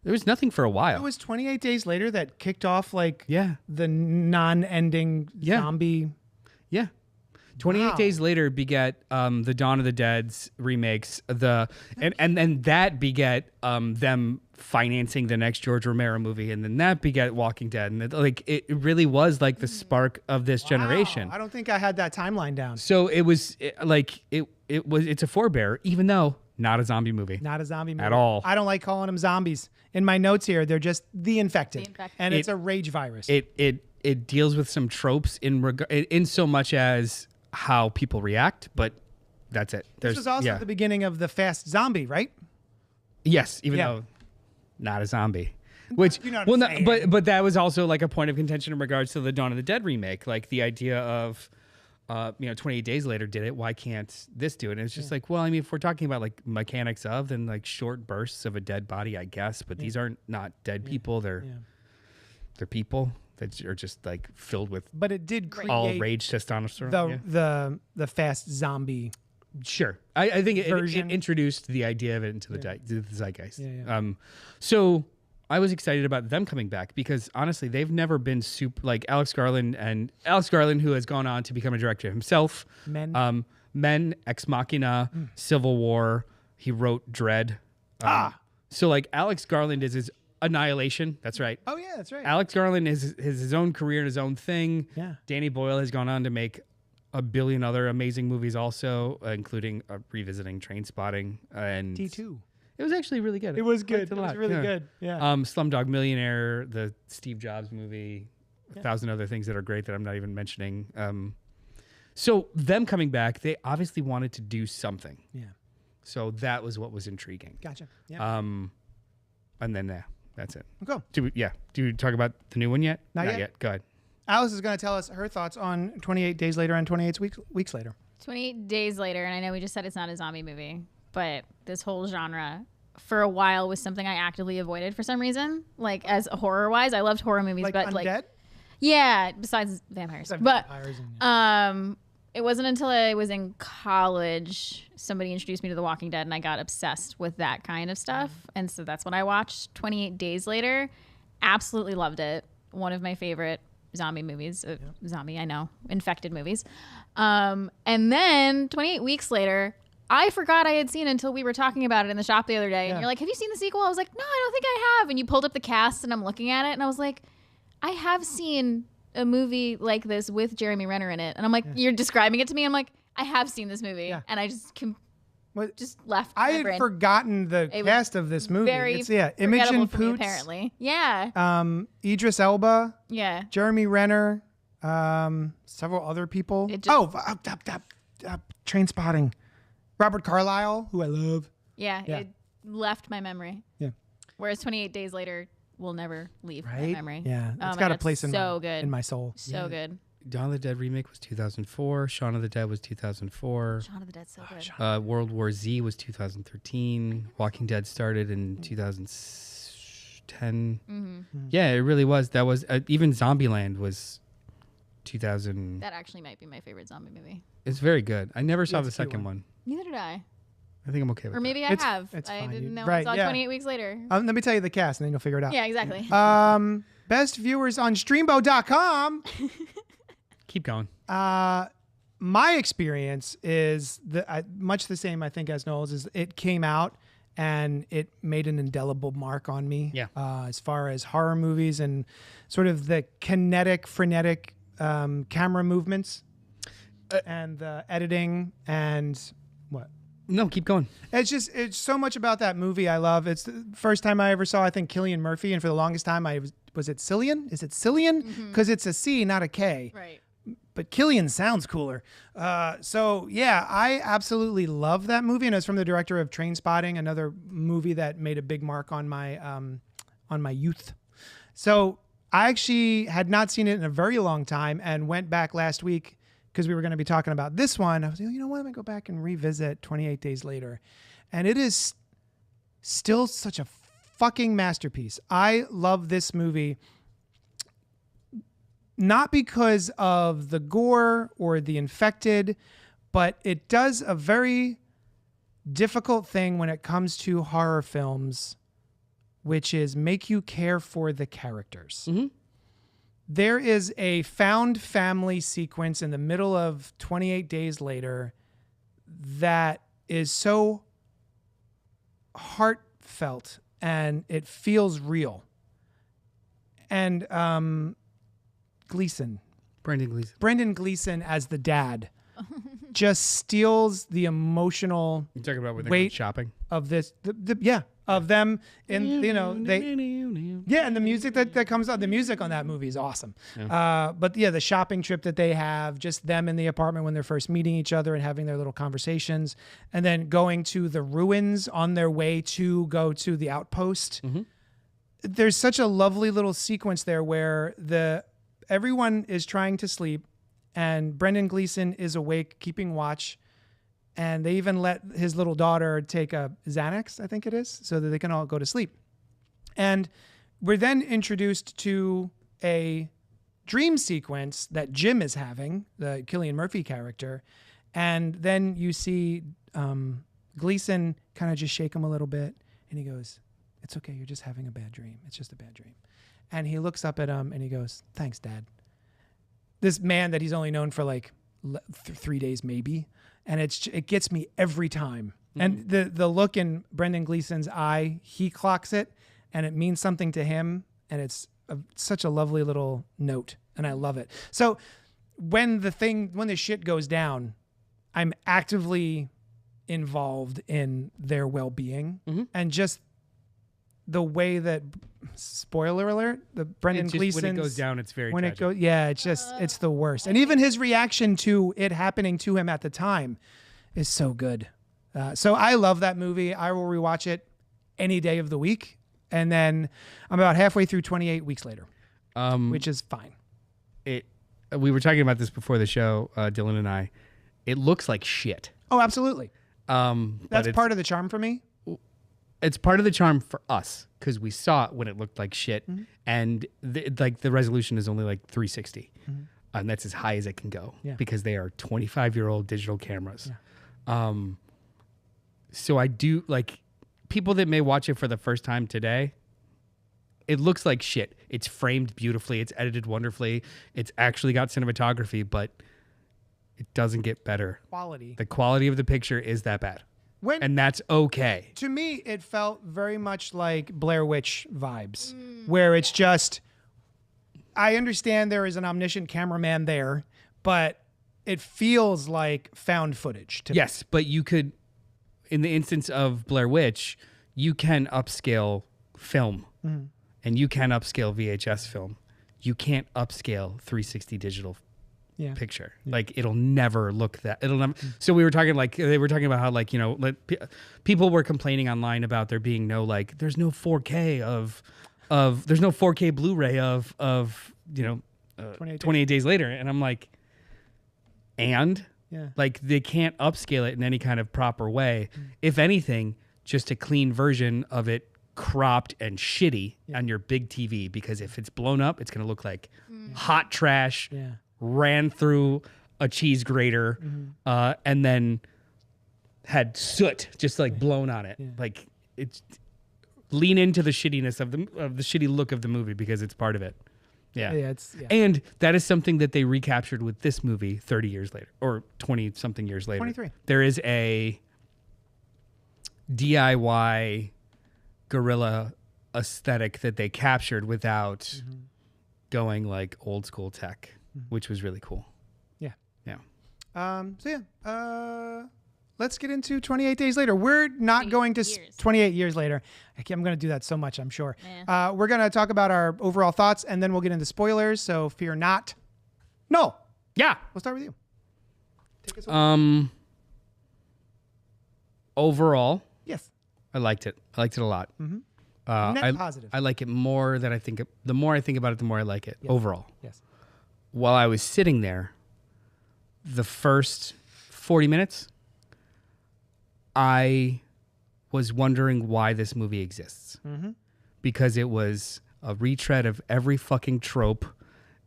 there was nothing for a while. It was 28 Days Later that kicked off like Yeah. the non-ending zombie. Yeah. 28 Wow. Days Later begat the Dawn of the Dead's remakes, and that begat them financing the next George Romero movie, and then that begat Walking Dead, and it really was like the spark of this generation. I don't think I had that timeline down. So it's a forebearer, even though not a zombie movie. Not a zombie movie At all. I don't like calling them zombies. In my notes here, they're just the infected. And it's a rage virus. It deals with some tropes in so much as how people react, but that's it. This was also the beginning of the fast zombie, right? Yes, even though not a zombie. Which You know what I'm saying. but that was also like a point of contention in regards to the Dawn of the Dead remake, like the idea of 28 Days Later did it, why can't this do it? And it's just like, well, I mean, if we're talking about like mechanics of, then like short bursts of a dead body, I guess, but these aren't not dead people, they're people that are just like filled with But it did create all rage testosterone. the fast zombie. Sure. I think it version. introduced the idea of it into the zeitgeist. Yeah. So I was excited about them coming back because honestly, they've never been super like Alex Garland, who has gone on to become a director himself. Men, Ex Machina, Civil War. He wrote Dread. So like Alex Garland is his Annihilation. That's right. Oh yeah, that's right. Alex Garland is his own career and his own thing. Yeah. Danny Boyle has gone on to make a billion other amazing movies also, including revisiting Trainspotting and T2. It was actually really good. It was good. Liked It a was lot. really good. Yeah. Slumdog Millionaire, the Steve Jobs movie, a thousand other things that are great that I'm not even mentioning. So them coming back, they obviously wanted to do something. Yeah. So that was what was intriguing. Gotcha. Yeah. And then that's it. Okay. Do we talk about the new one yet? Not yet. Go ahead. Alice is going to tell us her thoughts on 28 Days Later and 28 Weeks Later. 28 Days Later, and I know we just said it's not a zombie movie, but this whole genre for a while was something I actively avoided for some reason. Like as horror-wise, I loved horror movies, Like but Undead? like yeah, besides vampires. Besides But vampires and- it wasn't until I was in college somebody introduced me to The Walking Dead, and I got obsessed with that kind of stuff. And so that's what I watched. 28 Days Later, absolutely loved it. One of my favorite zombie movies. Zombie, I know, infected movies. And then 28 Weeks Later, I forgot I had seen it until we were talking about it in the shop the other day. And you're like, have you seen the sequel? I was like, no, I don't think I have. And you pulled up the cast, and I'm looking at it, and I was like, I have seen a movie like this with Jeremy Renner in it. And I'm like, you're describing it to me. I'm like, I have seen this movie. Yeah. And I just What- just left I my had brain. forgotten the It was cast of this movie. Very It's forgettable Imogen for me, Poots, apparently. Yeah. Idris Elba, Yeah. Jeremy Renner, several other people. It just- Trainspotting. Robert Carlyle, who I love. Yeah. Yeah. It left my memory. Yeah. Whereas 28 Days Later will never leave my Right? memory. Yeah. Oh It's my got a God, place in good. my soul. So good. Dawn of the Dead remake was 2004. Shaun of the Dead was 2004. Shaun of the Dead's so good. World War Z was 2013. Walking Dead started in 2010. Yeah, it really was. That was even Zombieland was 2000. That actually might be my favorite zombie movie. It's very good. I never saw it's the a cute second one. Neither did I. I think I'm okay with Or maybe I It's- have. it's I fine. didn't know. Right, I saw yeah. 28 Weeks Later. Let me tell you the cast, and then you'll figure it out. Yeah, exactly. Best viewers on Streambo.com. Keep going. My experience is much the same, I think, as Noel's. Is it came out and it made an indelible mark on me. Yeah. As far as horror movies and sort of the kinetic, frenetic camera movements and the editing and what. No, keep going. It's so much about that movie I love. It's the first time I ever saw, I think, Cillian Murphy, and for the longest time was it Cillian? Is it Cillian? Because it's a C, not a K. Right. But Killian sounds cooler. So yeah, I absolutely love that movie, and it's from the director of Trainspotting, another movie that made a big mark on my youth. So I actually had not seen it in a very long time, and went back last week because we were going to be talking about this one. I was like, you know what? I'm gonna go back and revisit 28 Days Later, and it is still such a fucking masterpiece. I love this movie. Not because of the gore or the infected, but it does a very difficult thing when it comes to horror films, which is make you care for the characters. Mm-hmm. There is a found family sequence in the middle of 28 Days Later that is so heartfelt and it feels real. And Brendan Gleeson as the dad just steals the emotional You're talking about when they're weight shopping? of this. Of them in and the music that comes out. The music on that movie is awesome. But the shopping trip that they have, just them in the apartment when they're first meeting each other and having their little conversations, and then going to the ruins on their way to go to the outpost. Mm-hmm. There's such a lovely little sequence there where everyone is trying to sleep and Brendan Gleeson is awake keeping watch, and they even let his little daughter take a Xanax, I think it is, so that they can all go to sleep. And we're then introduced to a dream sequence that Jim is having, the Cillian Murphy character, and then you see Gleeson kind of just shake him a little bit, and he goes, It's okay. You're just having a bad dream. It's just a bad dream. And he looks up at him and he goes, thanks, Dad. This man that he's only known for like 3 days maybe. And it gets me every time. And the look in Brendan Gleeson's eye, he clocks it and it means something to him. And it's such a lovely little note. And I love it. So when the shit goes down, I'm actively involved in their well-being and just the way that, spoiler alert, the Brendan Gleeson, when it goes down, it's very when tragic. it goes, yeah, it's the worst. And even his reaction to it happening to him at the time is so good. So I love that movie. I will rewatch it any day of the week. And then I'm about halfway through 28 weeks later, which is fine. We were talking about this before the show, Dylan and I. It looks like shit. Oh, absolutely. That's but part of the charm for me. It's part of the charm for us because we saw it when it looked like shit, and the resolution is only like 360, and that's as high as it can go because they are 25-year-old digital cameras. Yeah. So I do like people that may watch it for the first time today. It looks like shit. It's framed beautifully. It's edited wonderfully. It's actually got cinematography, but it doesn't get better. Quality. The quality of the picture is that bad. And that's okay. To me, it felt very much like Blair Witch vibes, where it's just, I understand there is an omniscient cameraman there, but it feels like found footage to me. Yes, but you could, in the instance of Blair Witch, you can upscale film and you can upscale VHS film. You can't upscale 360 digital picture. Like it'll never look that. It'll never. So we were talking they were talking about how people were complaining online about there being no there's no 4K of there's no 4K Blu-ray of 28 days later, and I'm like, they can't upscale it in any kind of proper way. If anything, just a clean version of it cropped and shitty on your big TV, because if it's blown up, it's going to look like hot trash. Ran through a cheese grater, and then had soot just blown on it. Like it's lean into the shittiness of the shitty look of the movie because it's part of it. And that is something that they recaptured with this movie 30 years later or 20 something years later. 23. There is a DIY guerrilla aesthetic that they captured without going old school tech. Which was really cool. Let's get into 28 days later. We're not going to 28 years later. I'm going to do that so much, I'm sure. We're going to talk about our overall thoughts, and then we'll get into spoilers. So fear not. No. Yeah. We'll start with you. Take us away. Overall, yes, I liked it. I liked it a lot. Net positive. I like it more than I think. The more I think about it, the more I like it. Yes. Overall. Yes. While I was sitting there, the first 40 minutes, I was wondering why this movie exists. Because it was a retread of every fucking trope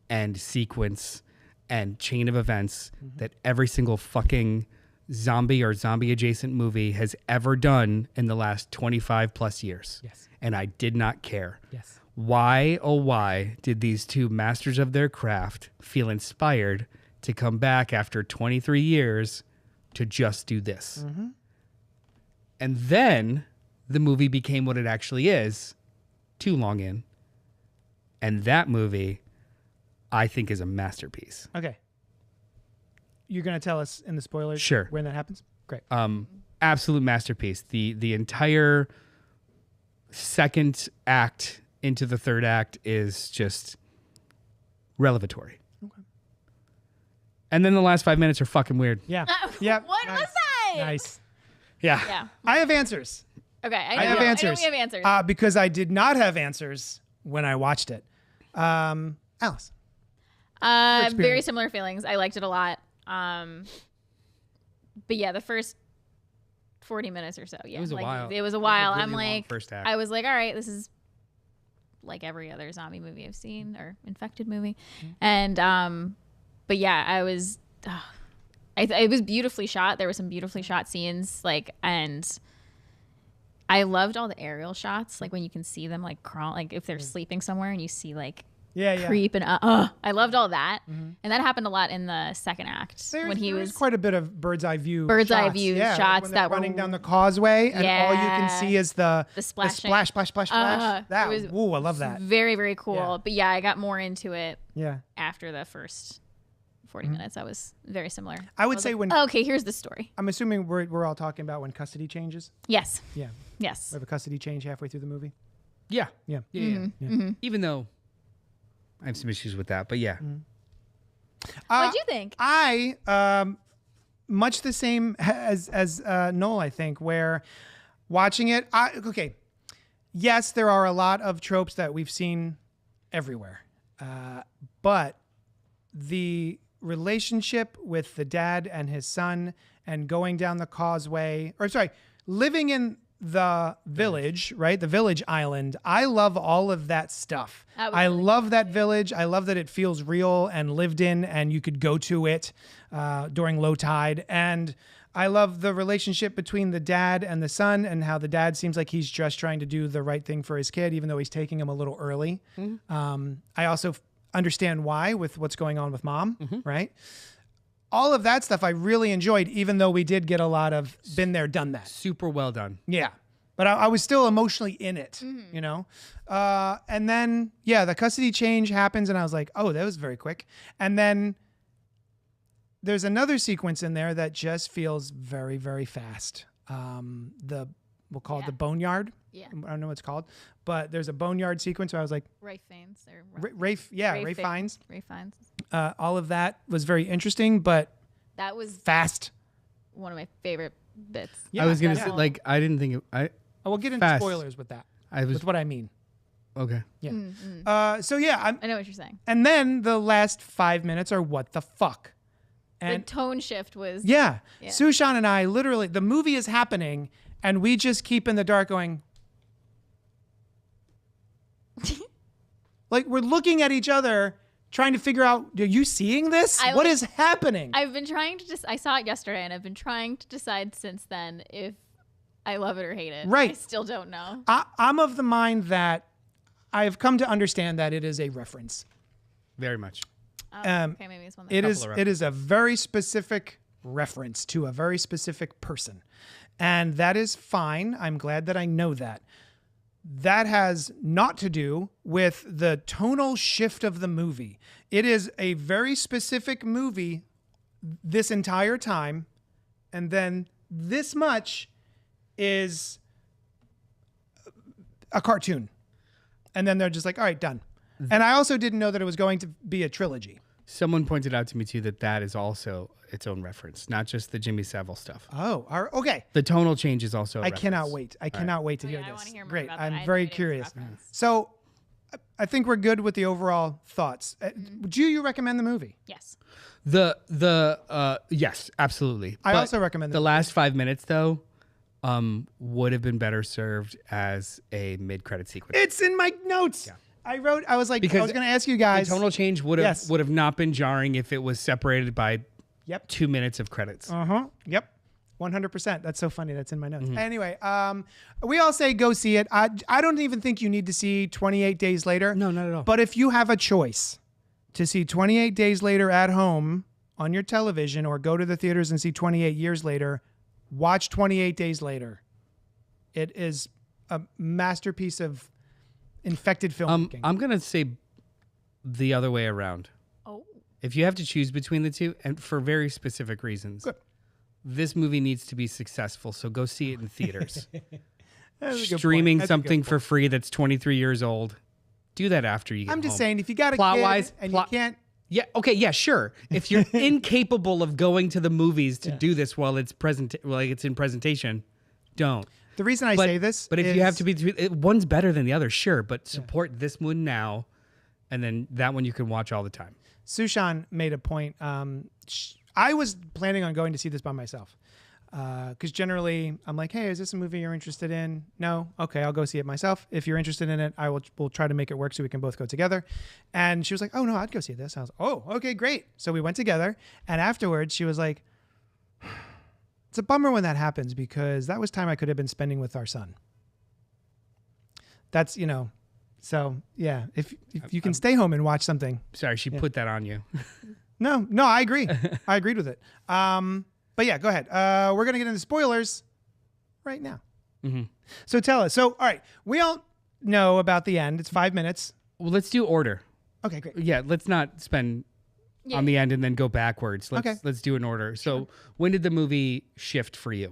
and sequence and chain of events that every single fucking zombie or zombie adjacent movie has ever done in the last 25 plus years. Yes. And I did not care. Yes. Why, oh why, did these two masters of their craft feel inspired to come back after 23 years to just do this? And then the movie became what it actually is, too long in. And that movie, I think, is a masterpiece. Okay. You're going to tell us in the spoilers Sure. when that happens? Great. Absolute masterpiece. The entire second act into the third act is just revelatory. Okay. And then the last 5 minutes are fucking weird. Yeah. What was that? Nice. Yeah. I have answers. Okay. I have answers. I know we have answers. Because I did not have answers when I watched it. Alice. Very similar feelings. I liked it a lot. But yeah, the first 40 minutes or so. Yeah. It was a while. It was a while. Really I'm like, first act. I was like, all right, this is like every other zombie movie I've seen or infected movie. And, but yeah, I was, it was beautifully shot. There were some beautifully shot scenes, and I loved all the aerial shots, like when you can see them like crawl, like if they're sleeping somewhere and you see like creep and I loved all that, and that happened a lot in the second act when he was quite a bit of bird's eye view shots when that were were running down the causeway, and all you can see is the splashing. splash. That was I love that. Very, very cool. Yeah. But yeah, I got more into it. Yeah. After the first 40 minutes, I was very similar. I would was say like, when okay, here's the story. I'm assuming we're all talking about when custody changes. Yes. Yeah. Yes. We have a custody change halfway through the movie. Yeah. Yeah. Even though I have some issues with that, but yeah. What'd you think? I much the same as Noel, I think, where watching it, yes, there are a lot of tropes that we've seen everywhere, but the relationship with the dad and his son and going down the causeway, living in the village, right? The village island. I love all of that stuff. I love that village. I love that it feels real and lived in, and you could go to it during low tide. And I love the relationship between the dad and the son, and how the dad seems like he's just trying to do the right thing for his kid, even though he's taking him a little early. I also understand why with what's going on with mom, right? All of that stuff I really enjoyed, even though we did get a lot of been there, done that. Super well done. Yeah. But I was still emotionally in it, you know? And then, the custody change happens, and I was like, oh, that was very quick. And then there's another sequence in there that just feels very, very fast. We'll call it the boneyard. Yeah. I don't know what it's called, but there's a boneyard sequence where I was like, Rafe Fiennes. Rafe Fiennes. Rafe Fiennes. All of that was very interesting, but that was fast. one of my favorite bits. Yeah, I was gonna say, like, I didn't think it. We'll get into fast. spoilers with that. With what I mean. Okay. Yeah. Mm-hmm. So yeah, I know what you're saying. and then the last 5 minutes are what the fuck. And the tone shift was yeah, Sushan and I literally, the movie is happening, and we just keep in the dark going. Like, we're looking at each other, trying to figure out, are you seeing this? What is happening? I've been trying to I saw it yesterday, and I've been trying to decide since then if I love it or hate it. Right. I still don't know. I'm of the mind that I've come to understand that it is a reference. Very much. Okay, maybe it's one. It is a very specific reference to a very specific person. And that is fine. I'm glad that I know that. That has not to do with the tonal shift of the movie. It is a very specific movie this entire time. And then this much is a cartoon. And then they're just like, all right, done. And I also didn't know that it was going to be a trilogy. Someone pointed out to me too that is also its own reference, not just the Jimmy Savile stuff. Oh, okay. The tonal change is also. I cannot wait. I cannot wait to hear I this. want to hear more Great. about that. I'm I very know it is curious. reference. So, I think we're good with the overall thoughts. Do you recommend the movie? Yes. Yes, absolutely. I But also recommend the last 5 minutes though. Would have been better served as a mid-credit sequence. It's in my notes. I was like, Because I was going to ask you guys. The tonal change would have not been jarring if it was separated by 2 minutes of credits. Yep. 100%. That's so funny. That's in my notes. Anyway, we all say go see it. I don't even think you need to see 28 Days Later. No, not at all. But if you have a choice to see 28 Days Later at home on your television, or go to the theaters and see 28 Years Later, watch 28 Days Later. It is a masterpiece of infected filmmaking. I'm going to say the other way around. Oh. If you have to choose between the two, and for very specific reasons, this movie needs to be successful, so go see it in theaters. Streaming something for free that's 23 years old, do that after you get home. I'm just saying, if you got a Plot-wise, kid and you can't... Yeah, okay, yeah, sure. If you're incapable of going to the movies to do this while it's in presentation, don't. The reason I say this, but if you have to be, one's better than the other, sure. But support this one now, and then that one you can watch all the time. Sushan made a point. I was planning on going to see this by myself, because generally I'm like, hey, is this a movie you're interested in? No, okay, I'll go see it myself. If you're interested in it, we'll try to make it work so we can both go together. And she was like, oh no, I'd go see this. I was like, oh, okay, great. So we went together, and afterwards she was like, it's a bummer when that happens, because that was time I could have been spending with our son. That's, so yeah, if you can stay home and watch something. Sorry, she put that on you. No, I agree. I agreed with it. But yeah, go ahead. We're going to get into spoilers right now. Mm-hmm. So tell us. So, all right, we all know about the end. It's 5 minutes. Well, let's do order. Okay, great. Yeah, let's not spend on the end and then go backwards. Let's do an order. So when did the movie shift for you?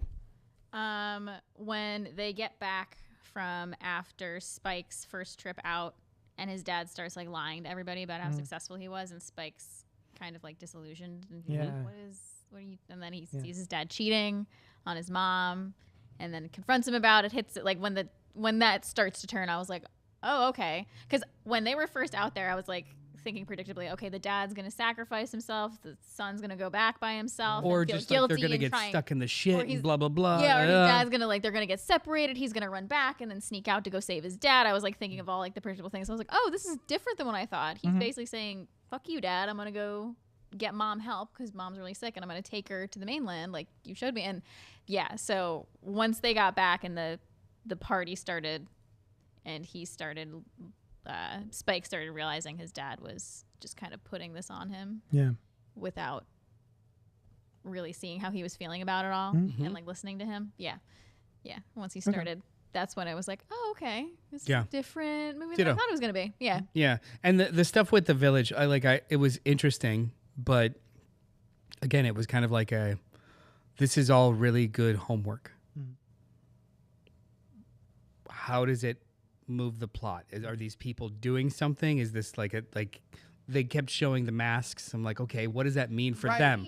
When they get back from after Spike's first trip out and his dad starts like lying to everybody about how successful he was, and Spike's kind of like disillusioned and he's like, what are you, and then he sees his dad cheating on his mom and then confronts him about it, hits it like when that starts to turn, I was like, oh, okay. Because when they were first out there, I was like thinking predictably, okay, the dad's gonna sacrifice himself, the son's gonna go back by himself, or and feel just like guilty they're gonna and get stuck in the shit and blah blah blah. Yeah, or his dad's gonna like they're gonna get separated. He's gonna run back and then sneak out to go save his dad. I was like thinking of all like the predictable things. I was like, oh, this is different than what I thought. He's basically saying, "Fuck you, Dad. I'm gonna go get mom help because mom's really sick, and I'm gonna take her to the mainland like you showed me." And yeah, so once they got back and the party started, and Spike started realizing his dad was just kind of putting this on him. Yeah. Without really seeing how he was feeling about it all and like listening to him. Yeah. Once he started, that's when I was like, oh, okay. This is a different movie than I thought it was going to be. Yeah. Yeah. And the stuff with the village, it was interesting, but again, it was kind of like this is all really good homework. How does it move the plot? Are these people doing something? Is this like they kept showing the masks. I'm like, okay, what does that mean for them?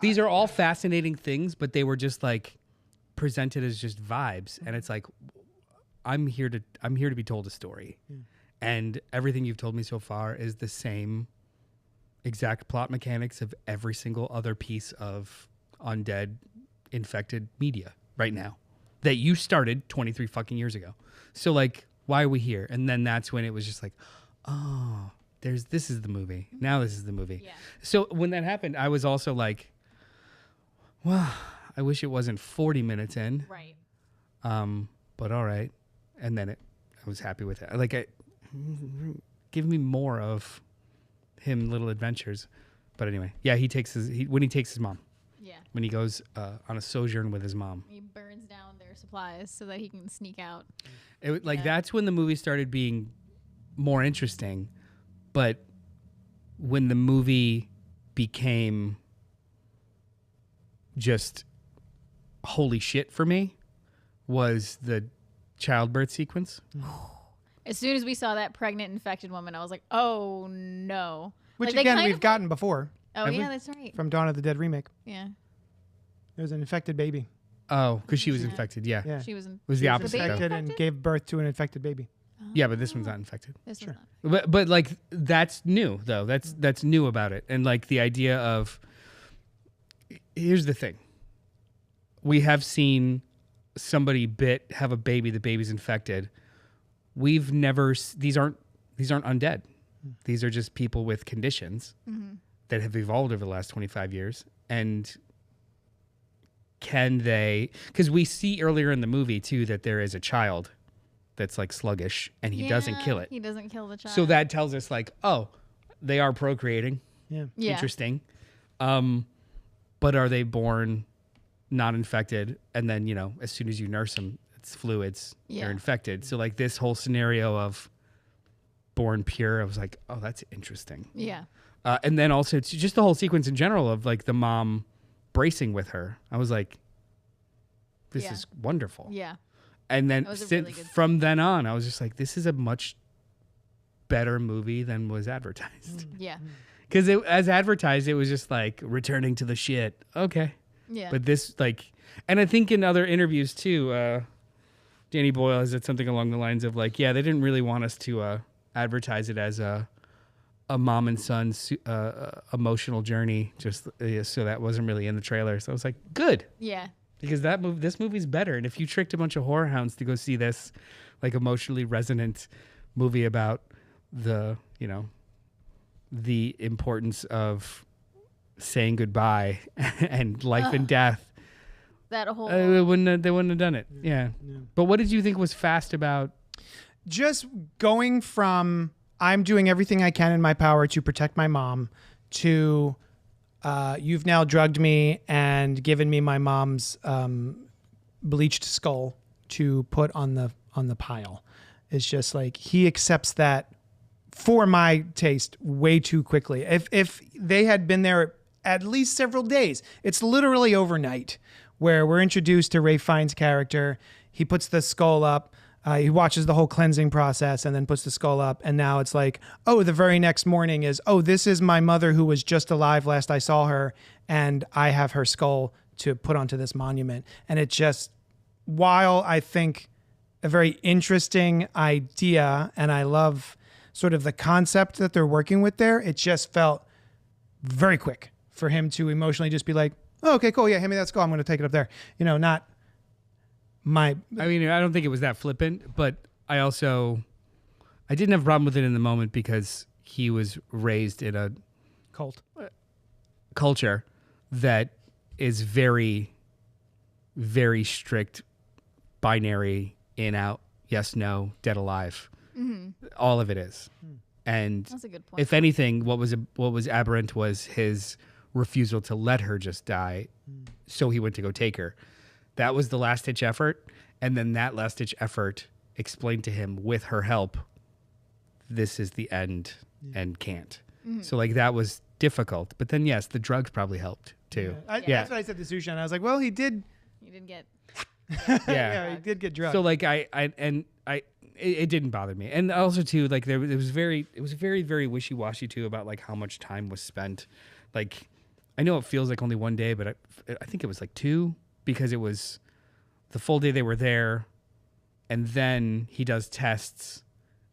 These are all fascinating things, but they were just like presented as just vibes. And it's like, I'm here to be told a story. And everything you've told me so far is the same exact plot mechanics of every single other piece of undead infected media right now that you started 23 fucking years ago. So like, why are we here? And then that's when it was just like, oh, this is the movie. Now this is the movie. Yeah. So when that happened, I was also like, well, I wish it wasn't 40 minutes in. Right. But all right. And then I was happy with it. Like, give me more of him little adventures. But anyway, yeah, when he takes his mom. Yeah. When he goes on a sojourn with his mom. He burns down their supplies so that he can sneak out. That's when the movie started being more interesting. But when the movie became just holy shit for me was the childbirth sequence. As soon as we saw that pregnant infected woman, I was like, oh no. Which again, we've gotten before. Oh yeah, that's right. From Dawn of the Dead remake. Yeah. There was an infected baby. Oh, because she was infected. Yeah. She was the opposite. Infected and gave birth to an infected baby. Yeah, but this one's not infected. This one's not. But like that's new though. That's new about it. And like the idea of here's the thing. We have seen somebody have a baby, the baby's infected. We've never these aren't undead. These are just people with conditions that have evolved over the last 25 years. And can they, because we see earlier in the movie too that there is a child that's like sluggish and he doesn't kill it. He doesn't kill the child. So that tells us like, oh, they are procreating. Yeah. Interesting. But are they born not infected? And then, as soon as you nurse them, it's fluids, they're infected. So like this whole scenario of born pure, I was like, oh, that's interesting. Yeah. And then also it's just the whole sequence in general of like the mom bracing with her. I was like, this is wonderful. Yeah. And then from then on, I was just like, this is a much better movie than was advertised. Yeah. Because as advertised, it was just like returning to the shit. Okay. Yeah. But this and I think in other interviews too, Danny Boyle has said something along the lines of like, yeah, they didn't really want us to advertise it as a mom and son emotional journey, just so that wasn't really in the trailer. So I was like, good. Yeah. Because this movie's better. And if you tricked a bunch of horror hounds to go see this like emotionally resonant movie about the importance of saying goodbye and life and death, that whole they wouldn't have done it. Yeah. But what did you think was fast about just going from I'm doing everything I can in my power to protect my mom to you've now drugged me and given me my mom's bleached skull to put on the pile. It's just like he accepts that for my taste way too quickly. If they had been there at least several days, it's literally overnight where we're introduced to Ralph Fiennes' character. He puts the skull up. He watches the whole cleansing process and then puts the skull up. And now it's like, oh, the very next morning is, oh, this is my mother who was just alive last I saw her. And I have her skull to put onto this monument. And it just, while I think a very interesting idea, and I love sort of the concept that they're working with there, it just felt very quick for him to emotionally just be like, oh, okay, cool. Yeah, hand me that skull. I'm going to take it up there. You know, not my... I mean, I don't think it was that flippant, but I didn't have a problem with it in the moment because he was raised in a cult culture that is very, very strict, binary, in, out, yes, no, dead, alive. All of it is. And That's a good point. if anything, what was aberrant was his refusal to let her just die, so he went to go take her. That was the last-ditch effort, and then that last-ditch effort explained to him, with her help, this is the end and can't. So, like, that was difficult. But then, yes, the drugs probably helped, too. That's what I said to Sushan. I was like, well, he did... You didn't get. Yeah, he did get drugged. So, like, it didn't bother me. And also, too, like, it was very, very wishy-washy, too, about, like, how much time was spent. Like, I know it feels like only one day, but I think it was, like, 2, because it was the full day they were there, and then he does tests.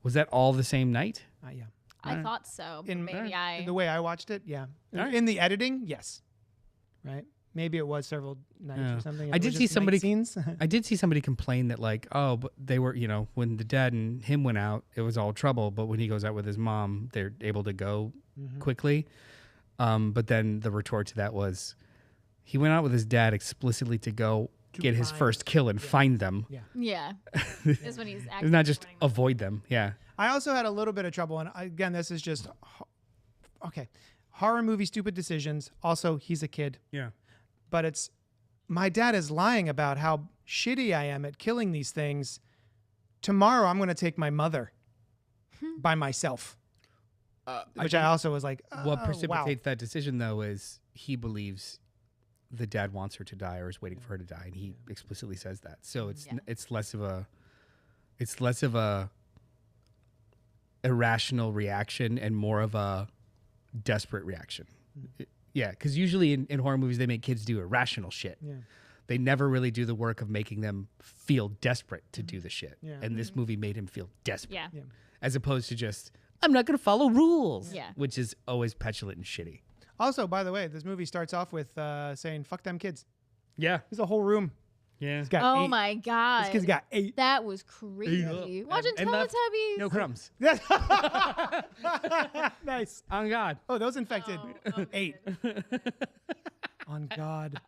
Was that all the same night? Yeah. I thought so. But maybe In the way I watched it, yeah. In the editing, yes. Right? Maybe it was several nights or something. I did see somebody scenes. I did see somebody complain that, like, oh, but they were, you know, when the dad and him went out, it was all trouble, but when he goes out with his mom, they're able to go quickly. But then the retort to that was, he went out with his dad explicitly to go get his first kill and find them. Yeah. Is when he's It's not just avoid them. Yeah. I also had a little bit of trouble, and again, this is just okay. Horror movie stupid decisions. Also, he's a kid. Yeah. But it's my dad is lying about how shitty I am at killing these things. Tomorrow, I'm going to take my mother by myself. Which I also was like, oh, What precipitates wow. that decision, though, is he believes the dad wants her to die or is waiting for her to die, and he explicitly says that. So it's less of a irrational reaction and more of a desperate reaction. Yeah, because usually in horror movies they make kids do irrational shit. Yeah. They never really do the work of making them feel desperate to do the shit. Yeah. And this movie made him feel desperate. Yeah. As opposed to just, I'm not going to follow rules. Yeah. Which is always petulant and shitty. Also, by the way, this movie starts off with saying, fuck them kids. Yeah. There's a whole room. Yeah. He's got Oh 8. my god. This kid's got 8. That was crazy. Watching And left Teletubbies. no crumbs. Nice. On God. Oh, those infected. 8. On God.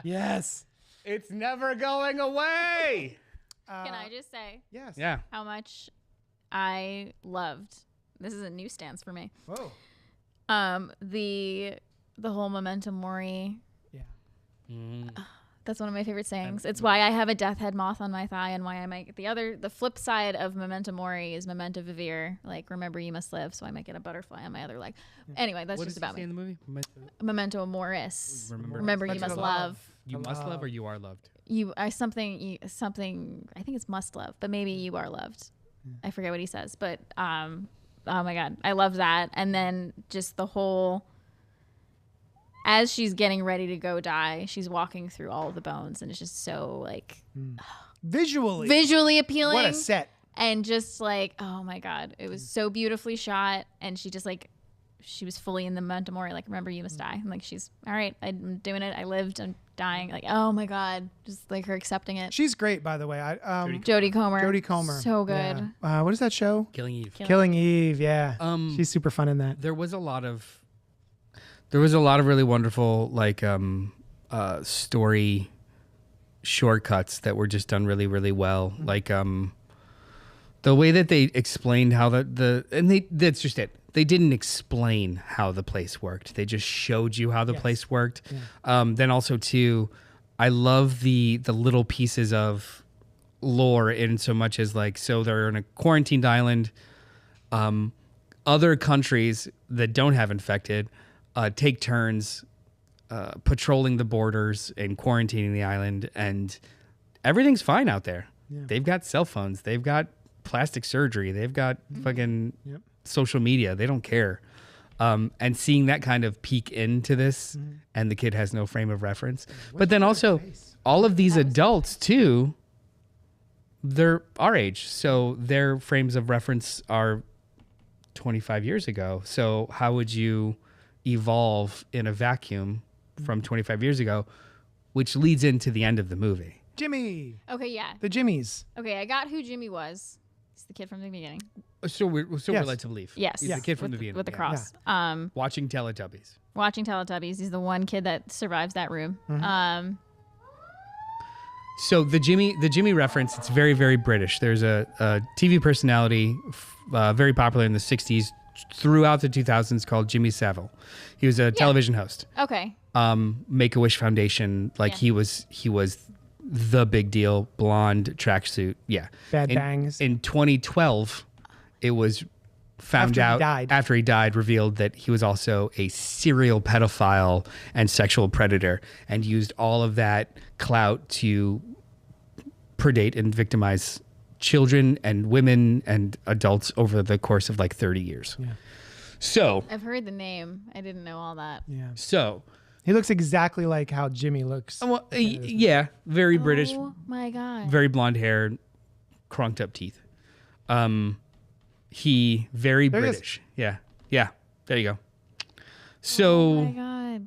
Yes. It's never going away. Can I just say Yes. Yeah. how much I loved? This is a new stance for me. Whoa. The whole memento mori. Yeah. That's one of my favorite sayings. It's why I have a death head moth on my thigh, and why I might the flip side of memento mori is memento vivere, like remember you must live. So I might get a butterfly on my other leg. Anyway, that's What just does he about say me. in the movie? Memento moris. Remember you must love. You must love or you are loved. You are something. I think it's must love, but maybe you are loved. I forget what he says, but oh my god, I love that. And then just the whole. As she's getting ready to go die, she's walking through all of the bones, and it's just so like Visually appealing. What a set. And just like, oh my god, it was so beautifully shot, and she just like, she was fully in the memento mori, like remember you must die. And like she's all right, I'm doing it. I lived. I'm dying. Like oh my god, just like her accepting it. She's great, by the way. Jodie Comer. Jodie Comer. So good. Yeah. What is that show? Killing Eve. Killing Eve. Yeah. She's super fun in that. There was a lot of really wonderful like story shortcuts that were just done really, really well. Like The way that they explained how that's just it. They didn't explain how the place worked. They just showed you how the place worked. Yeah. Then also too, I love the little pieces of lore in so much as like, so they're in a quarantined island. Other countries that don't have infected take turns patrolling the borders and quarantining the island, and everything's fine out there. Yeah. They've got cell phones. They've got plastic surgery. They've got fucking social media. They don't care. And seeing that kind of peek into this, and the kid has no frame of reference. But then also, all of these adults too, they're our age, so their frames of reference are 25 years ago. So how would you evolve in a vacuum from 25 years ago, which leads into the end of the movie? Jimmy. Okay, yeah. The Jimmies. Okay, I got who Jimmy was. He's the kid from the beginning. So we're led to believe. Yes. He's the kid from the beginning. With the cross. Yeah. Watching Teletubbies. Watching Teletubbies. He's the one kid that survives that room. So the Jimmy reference, it's very, very British. There's a TV personality very popular in the 60s throughout the 2000s called Jimmy Savile. He was a television host. Okay. Make-A-Wish Foundation, he was the big deal, blonde tracksuit. Yeah. Bad bangs. In 2012, it was found out after he died, revealed that he was also a serial pedophile and sexual predator, and used all of that clout to predate and victimize children and women and adults over the course of 30 years. Yeah. So I've heard the name. I didn't know all that. Yeah. So he looks exactly like how Jimmy looks. Well, yeah, very British. Oh my God. Very blonde hair, crunked up teeth. He very there British. Yeah. Yeah. There you go. So oh my God.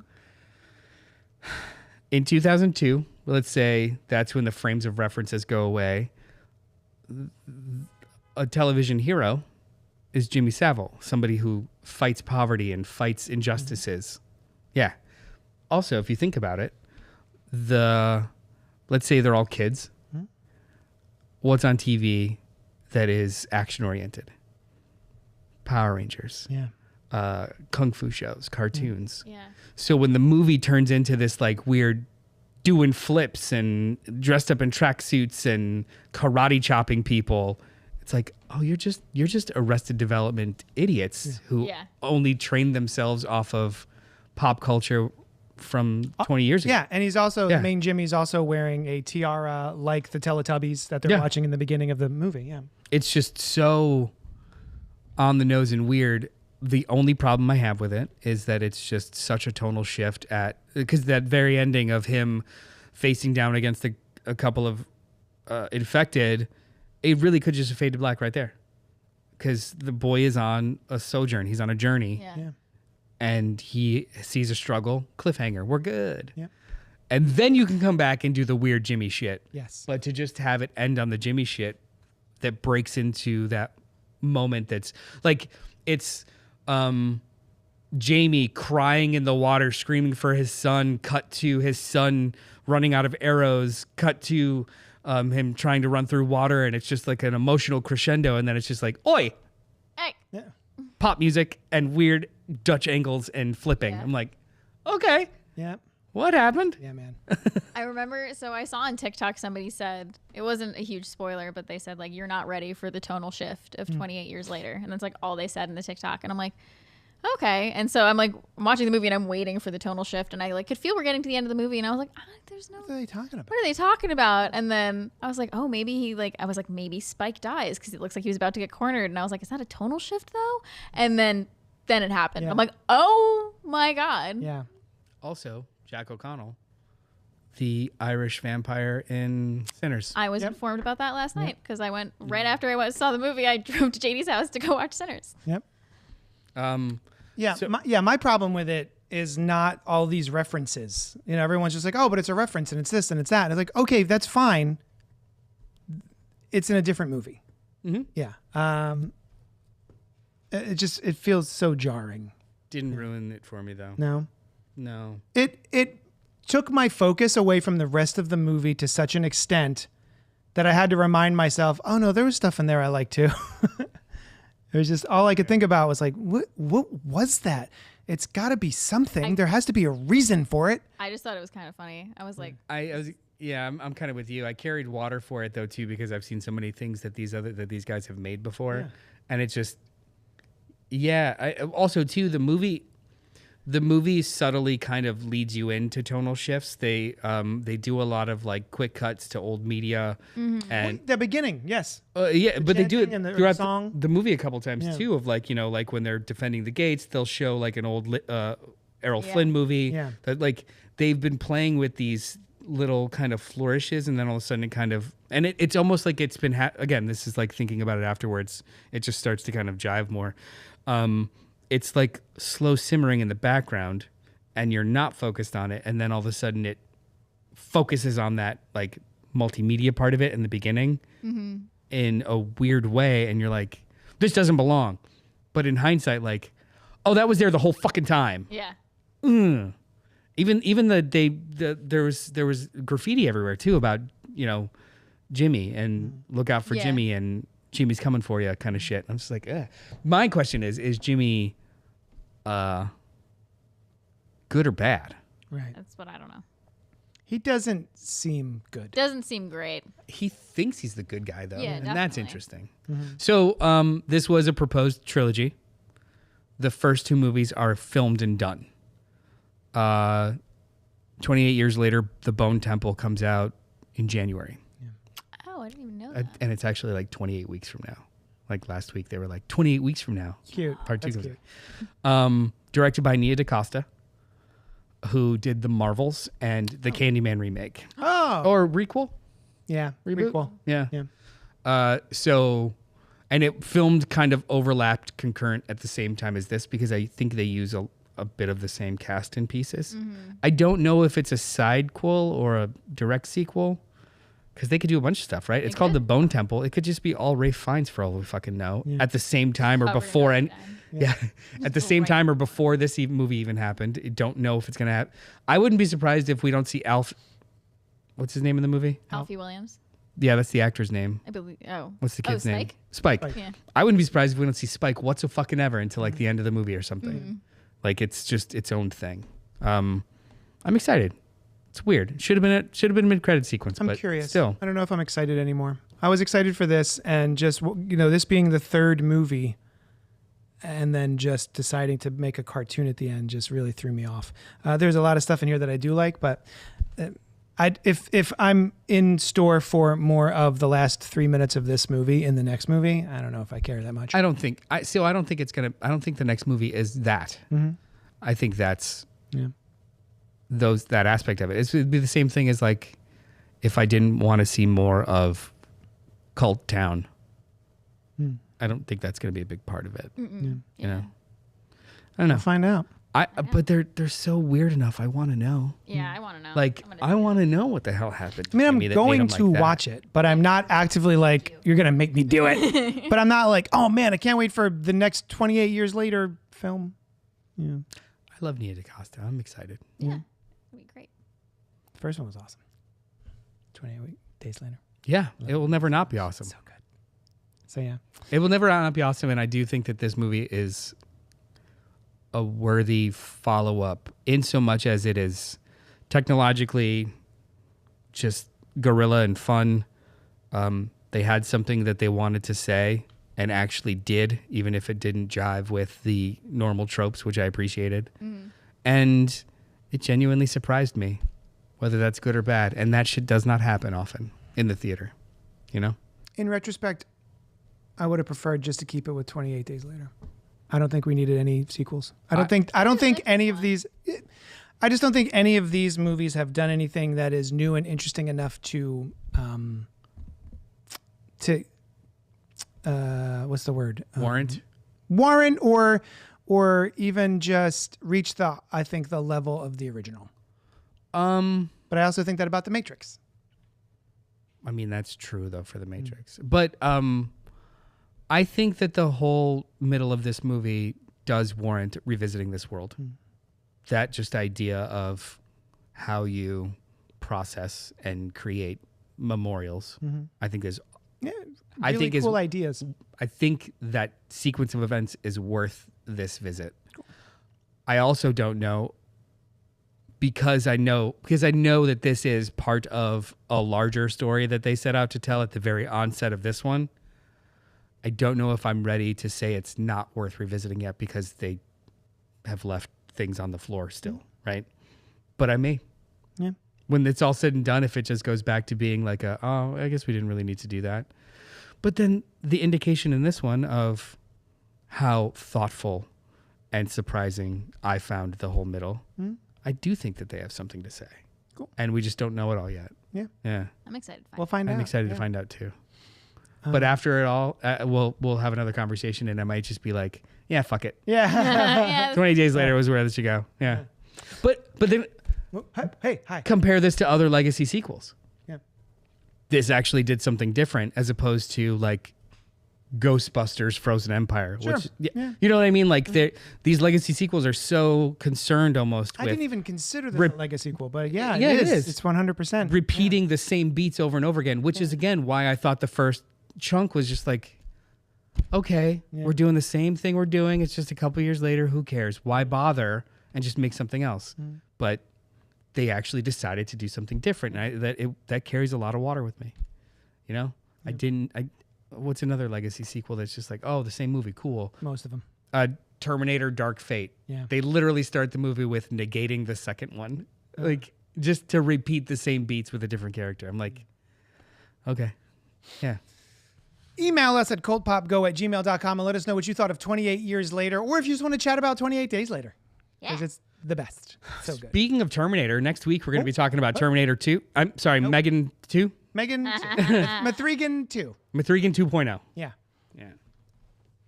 In 2002, let's say that's when the frames of references go away. A television hero is Jimmy Savile, somebody who fights poverty and fights injustices. Yeah. Also, if you think about it, let's say they're all kids. What's on TV that is action oriented? Power Rangers. Yeah. Kung fu shows, cartoons. Yeah. So when the movie turns into this weird doing flips and dressed up in tracksuits and karate chopping people, it's oh, you're just Arrested Development idiots who only trained themselves off of pop culture from 20 years ago. Yeah, and he's also main Jimmy's also wearing a tiara like the Teletubbies that they're watching in the beginning of the movie. Yeah. It's just so on the nose and weird. The only problem I have with it is that it's just such a tonal shift because that very ending of him facing down against a couple of infected, it really could just fade to black right there. Because the boy is on a sojourn. He's on a journey. Yeah. And he sees a struggle. Cliffhanger. We're good. Yeah. And then you can come back and do the weird Jimmy shit. Yes. But to just have it end on the Jimmy shit that breaks into that moment that's it's Jamie crying in the water, screaming for his son, cut to his son running out of arrows, cut to him trying to run through water, and it's just an emotional crescendo, and then it's just oi! Hey. Yeah. Pop music and weird Dutch angles and flipping. Yeah. I'm okay. Yeah. What happened? Yeah, man. I remember, so I saw on TikTok somebody said, it wasn't a huge spoiler, but they said you're not ready for the tonal shift of 28 years later. And that's all they said in the TikTok. And I'm like, okay. And so I'm watching the movie and I'm waiting for the tonal shift. And I could feel we're getting to the end of the movie. And I was like, there's no. What are they talking about? What are they talking about? And then I was like, oh, maybe maybe Spike dies because it looks like he was about to get cornered. And I was like, is that a tonal shift though? And then it happened. Yeah. I'm like, oh my God. Yeah. Also, Jack O'Connell, the Irish vampire in Sinners. I was informed about that last night because I went right after I saw the movie. I drove to JD's house to go watch Sinners. Yep. Yeah. So, my problem with it is not all these references. Everyone's just oh, but it's a reference and it's this and it's that. And it's okay, that's fine. It's in a different movie. Mm-hmm. Yeah. It feels so jarring. Didn't ruin it for me though. No. It took my focus away from the rest of the movie to such an extent that I had to remind myself, oh no, there was stuff in there I liked too. It was just all I could think about was like, what was that? It's got to be something. There has to be a reason for it. I just thought it was kind of funny. I was like, I'm kind of with you. I carried water for it though too because I've seen so many things that these guys have made before, and it's just also too the movie subtly kind of leads you into tonal shifts. They do a lot of like quick cuts to old media and The beginning, yes. but they do it throughout song. the movie a couple times too. Of like like when they're defending the gates, they'll show like an old Errol Flynn movie. Yeah. That like they've been playing with these little kind of flourishes, and then all of a sudden it kind of it's almost like it's been again. This is like thinking about it afterwards. It just starts to kind of jive more. It's like slow simmering in the background and you're not focused on it. And then all of a sudden it focuses on that like multimedia part of it in the beginning in a weird way. And you're like, this doesn't belong. But in hindsight, like, oh, that was there the whole fucking time. yeah. Even there was graffiti everywhere too about, Jimmy and look out for Jimmy and Jimmy's coming for you kind of shit. I'm just like, ugh. My question is Jimmy good or bad? Right. That's what I don't know. He doesn't seem good. Doesn't seem great. He thinks he's the good guy though, Yeah, and that's definitely. interesting. So this was a proposed trilogy. The first two movies are filmed and done. 28 years later, The Bone Temple comes out in January. Oh, I didn't even know that. And it's actually like 28 weeks from now. Like last week, they were like 28 weeks from now. Cute. Part two That's comes cute. out. Directed by Nia DaCosta, who did The Marvels and the Candyman remake. Oh. Or requel? Yeah. Reboot? Prequel. Yeah. Yeah. And it filmed kind of overlapped concurrent at the same time as this because I think they use a bit of the same cast and pieces. I don't know if it's a sidequel or a direct sequel because they could do a bunch of stuff, right? It's called The Bone Temple. It could just be all Rafe Fiennes for all we fucking know at the same time or Covered in before. And everything. at the same time or before this movie even happened. I don't know if it's going to happen. I wouldn't be surprised if we don't see Alf. What's his name in the movie? Alfie Williams. Yeah, that's the actor's name. I believe. Oh. What's the kid's name? Spike? Spike. Yeah. I wouldn't be surprised if we don't see Spike whatsoever until like the end of the movie or something. Like it's just its own thing. I'm excited. It's weird. It should have been a mid-credit sequence. I'm but curious. Still, I don't know if I'm excited anymore. I was excited for this, and just this being the third movie, and then just deciding to make a cartoon at the end just really threw me off. There's a lot of stuff in here that I do like, but if I'm in store for more of the last 3 minutes of this movie in the next movie, I don't know if I care that much. I don't think the next movie is that. I think that's that aspect of it. It'd be the same thing as like if I didn't want to see more of Cult Town. I don't think that's going to be a big part of it. You know, I don't know. We'll find out. But they're so weird enough. I want to know. Yeah, I want to know. Like I want to know what the hell happened. I mean, I'm Jimmy that going made him to like that. watch it, but I'm not actively like, you're going to make me do it. But I'm not like, oh man, I can't wait for the next 28 years later film. Yeah. I love Nia DaCosta. I'm excited. yeah, it'd be great. The first one was awesome. 28 days later. Yeah, it will never not be awesome. So good. So yeah. It will never not be awesome, and I do think that this movie is a worthy follow-up in so much as it is technologically just guerrilla and fun. They had something that they wanted to say and actually did, even if it didn't jive with the normal tropes, which I appreciated. And it genuinely surprised me, whether that's good or bad. And that shit does not happen often in the theater, you know? In retrospect, I would have preferred just to keep it with 28 Days Later. I don't think we needed any sequels. I don't think any of these. I just don't think any of these movies have done anything that is new and interesting enough to what's the word? Warrant? Warrant or even just reach the level of the original. But I also think that about The Matrix. I mean, that's true, though, for The Matrix. But I think that the whole middle of this movie does warrant revisiting this world. That just idea of how you process and create memorials. I think is Yeah, I really think cool ideas. I think that sequence of events is worth this visit. I also don't know because I know that this is part of a larger story that they set out to tell at the very onset of this one. I don't know if I'm ready to say it's not worth revisiting yet because they have left things on the floor still, right? But I may. Yeah. When it's all said and done, if it just goes back to being like I guess we didn't really need to do that. But then the indication in this one of how thoughtful and surprising I found the whole middle, I do think that they have something to say. Cool. And we just don't know it all yet. Yeah. Yeah. I'm excited to find We'll find out. I'm excited to find out too. But after it all, we'll have another conversation, and I might just be like, "Yeah, fuck it." Yeah. yeah. 20 days later was where this should go. Yeah. But then Hey, hi. compare this to other legacy sequels. Yeah. This actually did something different as opposed to like Ghostbusters Frozen Empire. Sure. Which, Yeah. You know what I mean? Like these legacy sequels are so concerned almost I with didn't even consider this a legacy sequel, but yeah, Yeah, it it is. is. It's 100%. repeating the same beats over and over again, which is again why I thought the first chunk was just like, okay, we're doing the same thing we're doing. It's just a couple years later. Who cares? Why bother and just make something else? But they actually decided to do something different. And that carries a lot of water with me. You know, what's another legacy sequel that's just like, oh, the same movie, cool. Most of them. Terminator Dark Fate. Yeah. They literally start the movie with negating the second one. Like just to repeat the same beats with a different character. I'm like, okay. Yeah. Email us at cultpopgo@gmail.com and let us know what you thought of 28 years later, or if you just want to chat about 28 days later. Because it's the best. So good. Speaking of Terminator, next week we're going to be talking about Terminator 2. I'm sorry, Megan 2? Megan, Mathregan 2. Mathregan 2.0. Yeah. Yeah.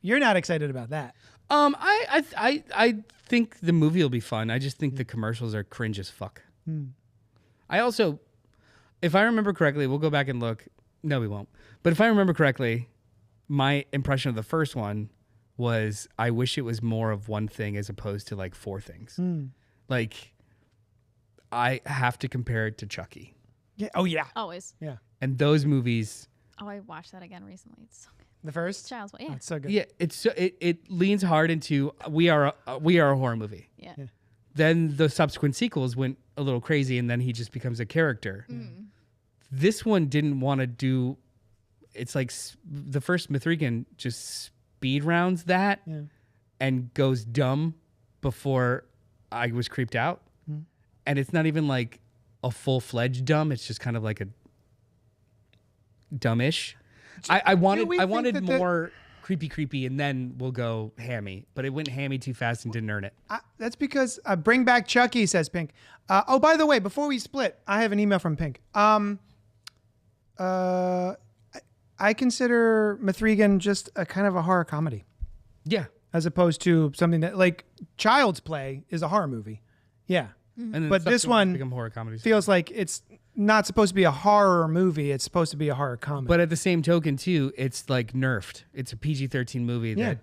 You're not excited about that. I think the movie will be fun. I just think the commercials are cringe as fuck. I also, if I remember correctly, we'll go back and look. No, we won't. But if I remember correctly, my impression of the first one was I wish it was more of one thing as opposed to like four things. Like, I have to compare it to Chucky. Yeah. Oh, yeah. Always. Yeah. And those movies, Oh, I watched that again recently. It's so good. The first? Child's Play. Oh, Yeah. it's so good. yeah, it leans hard into we are a horror movie. Yeah. Then the subsequent sequels went a little crazy, and then he just becomes a character. This one didn't want to do. It's like the first Mathregan just speed rounds that and goes dumb before I was creeped out, and it's not even like a full-fledged dumb. It's just kind of like a dumbish. I wanted more creepy, and then we'll go hammy. But it went hammy too fast and didn't earn it. That's because bring back Chucky, says Pink. Oh, by the way, before we split, I have an email from Pink. I consider Mathregan just a kind of a horror comedy, Yeah, as opposed to something that like Child's Play is a horror movie. Yeah. and then But this subsequent one become horror comedies. Feels like it's not supposed to be a horror movie. It's supposed to be a horror comedy. But at the same token, too, it's like nerfed. It's a PG-13 movie that,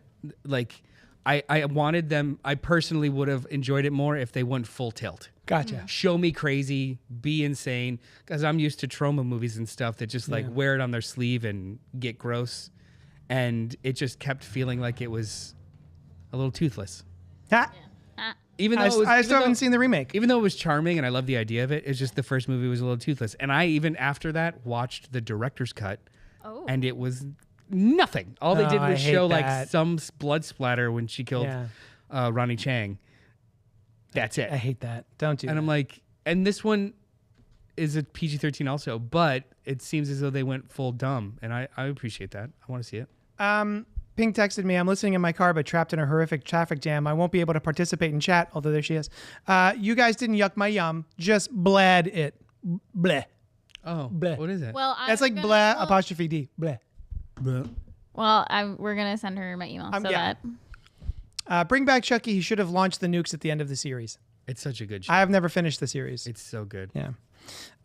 like, I wanted them. I personally would have enjoyed it more if they went full tilt. Gotcha. Show me crazy, be insane, because I'm used to trauma movies and stuff that just like wear it on their sleeve and get gross, and it just kept feeling like it was a little toothless. Ha! Even though I it was, I even still haven't though- seen the remake. Even though it was charming and I love the idea of it, it's just the first movie was a little toothless. And I even after that watched the director's cut, and it was nothing. All they did I was hate show that. like some blood splatter when she killed Ronnie Chang. That's it. I hate that. Don't do And that. I'm like, and this one is a PG-13 also, but it seems as though they went full dumb, and I appreciate that. I want to see it. Pink texted me, I'm listening in my car, but trapped in a horrific traffic jam. I won't be able to participate in chat, although there she is. You guys didn't yuck my yum, just bled it. Bleh. Oh, Bleh. what is it? Well, That's like blah apostrophe D. Bleh. Bleh. Well, we're gonna send her my email so yeah. that. Bring back Chucky. He should have launched the nukes at the end of the series. It's such a good show. I have never finished the series. It's so good. Yeah.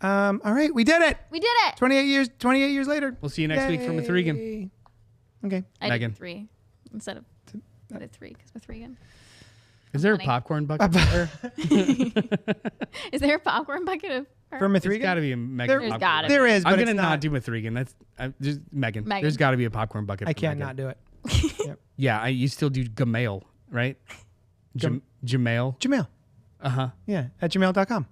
All right, we did it. We did it. 28 years later. We'll see you next week from Mathregan. Yay. Okay. I Megan. did 3 instead of I did 3 because Mathregan. Is there funny. a popcorn bucket there? Is there a popcorn bucket of For There's Mithrigan? got to be a Megan. There- popcorn gotta bucket. be. There is, but I'm it's gonna not. not do Mithrigan. That's just Megan. Megan. There's got to be a popcorn bucket. I for can't Megan. not do it. Yep. Yeah, you still do Gmail, right? Gmail. Gmail. Uh-huh. Yeah, at gmail.com.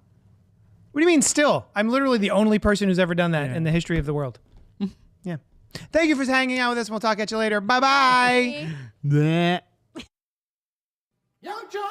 What do you mean still? I'm literally the only person who's ever done that Yeah. in the history of the world. Yeah. Thank you for hanging out with us. We'll talk at you later. Bye-bye. Bleh. Young John!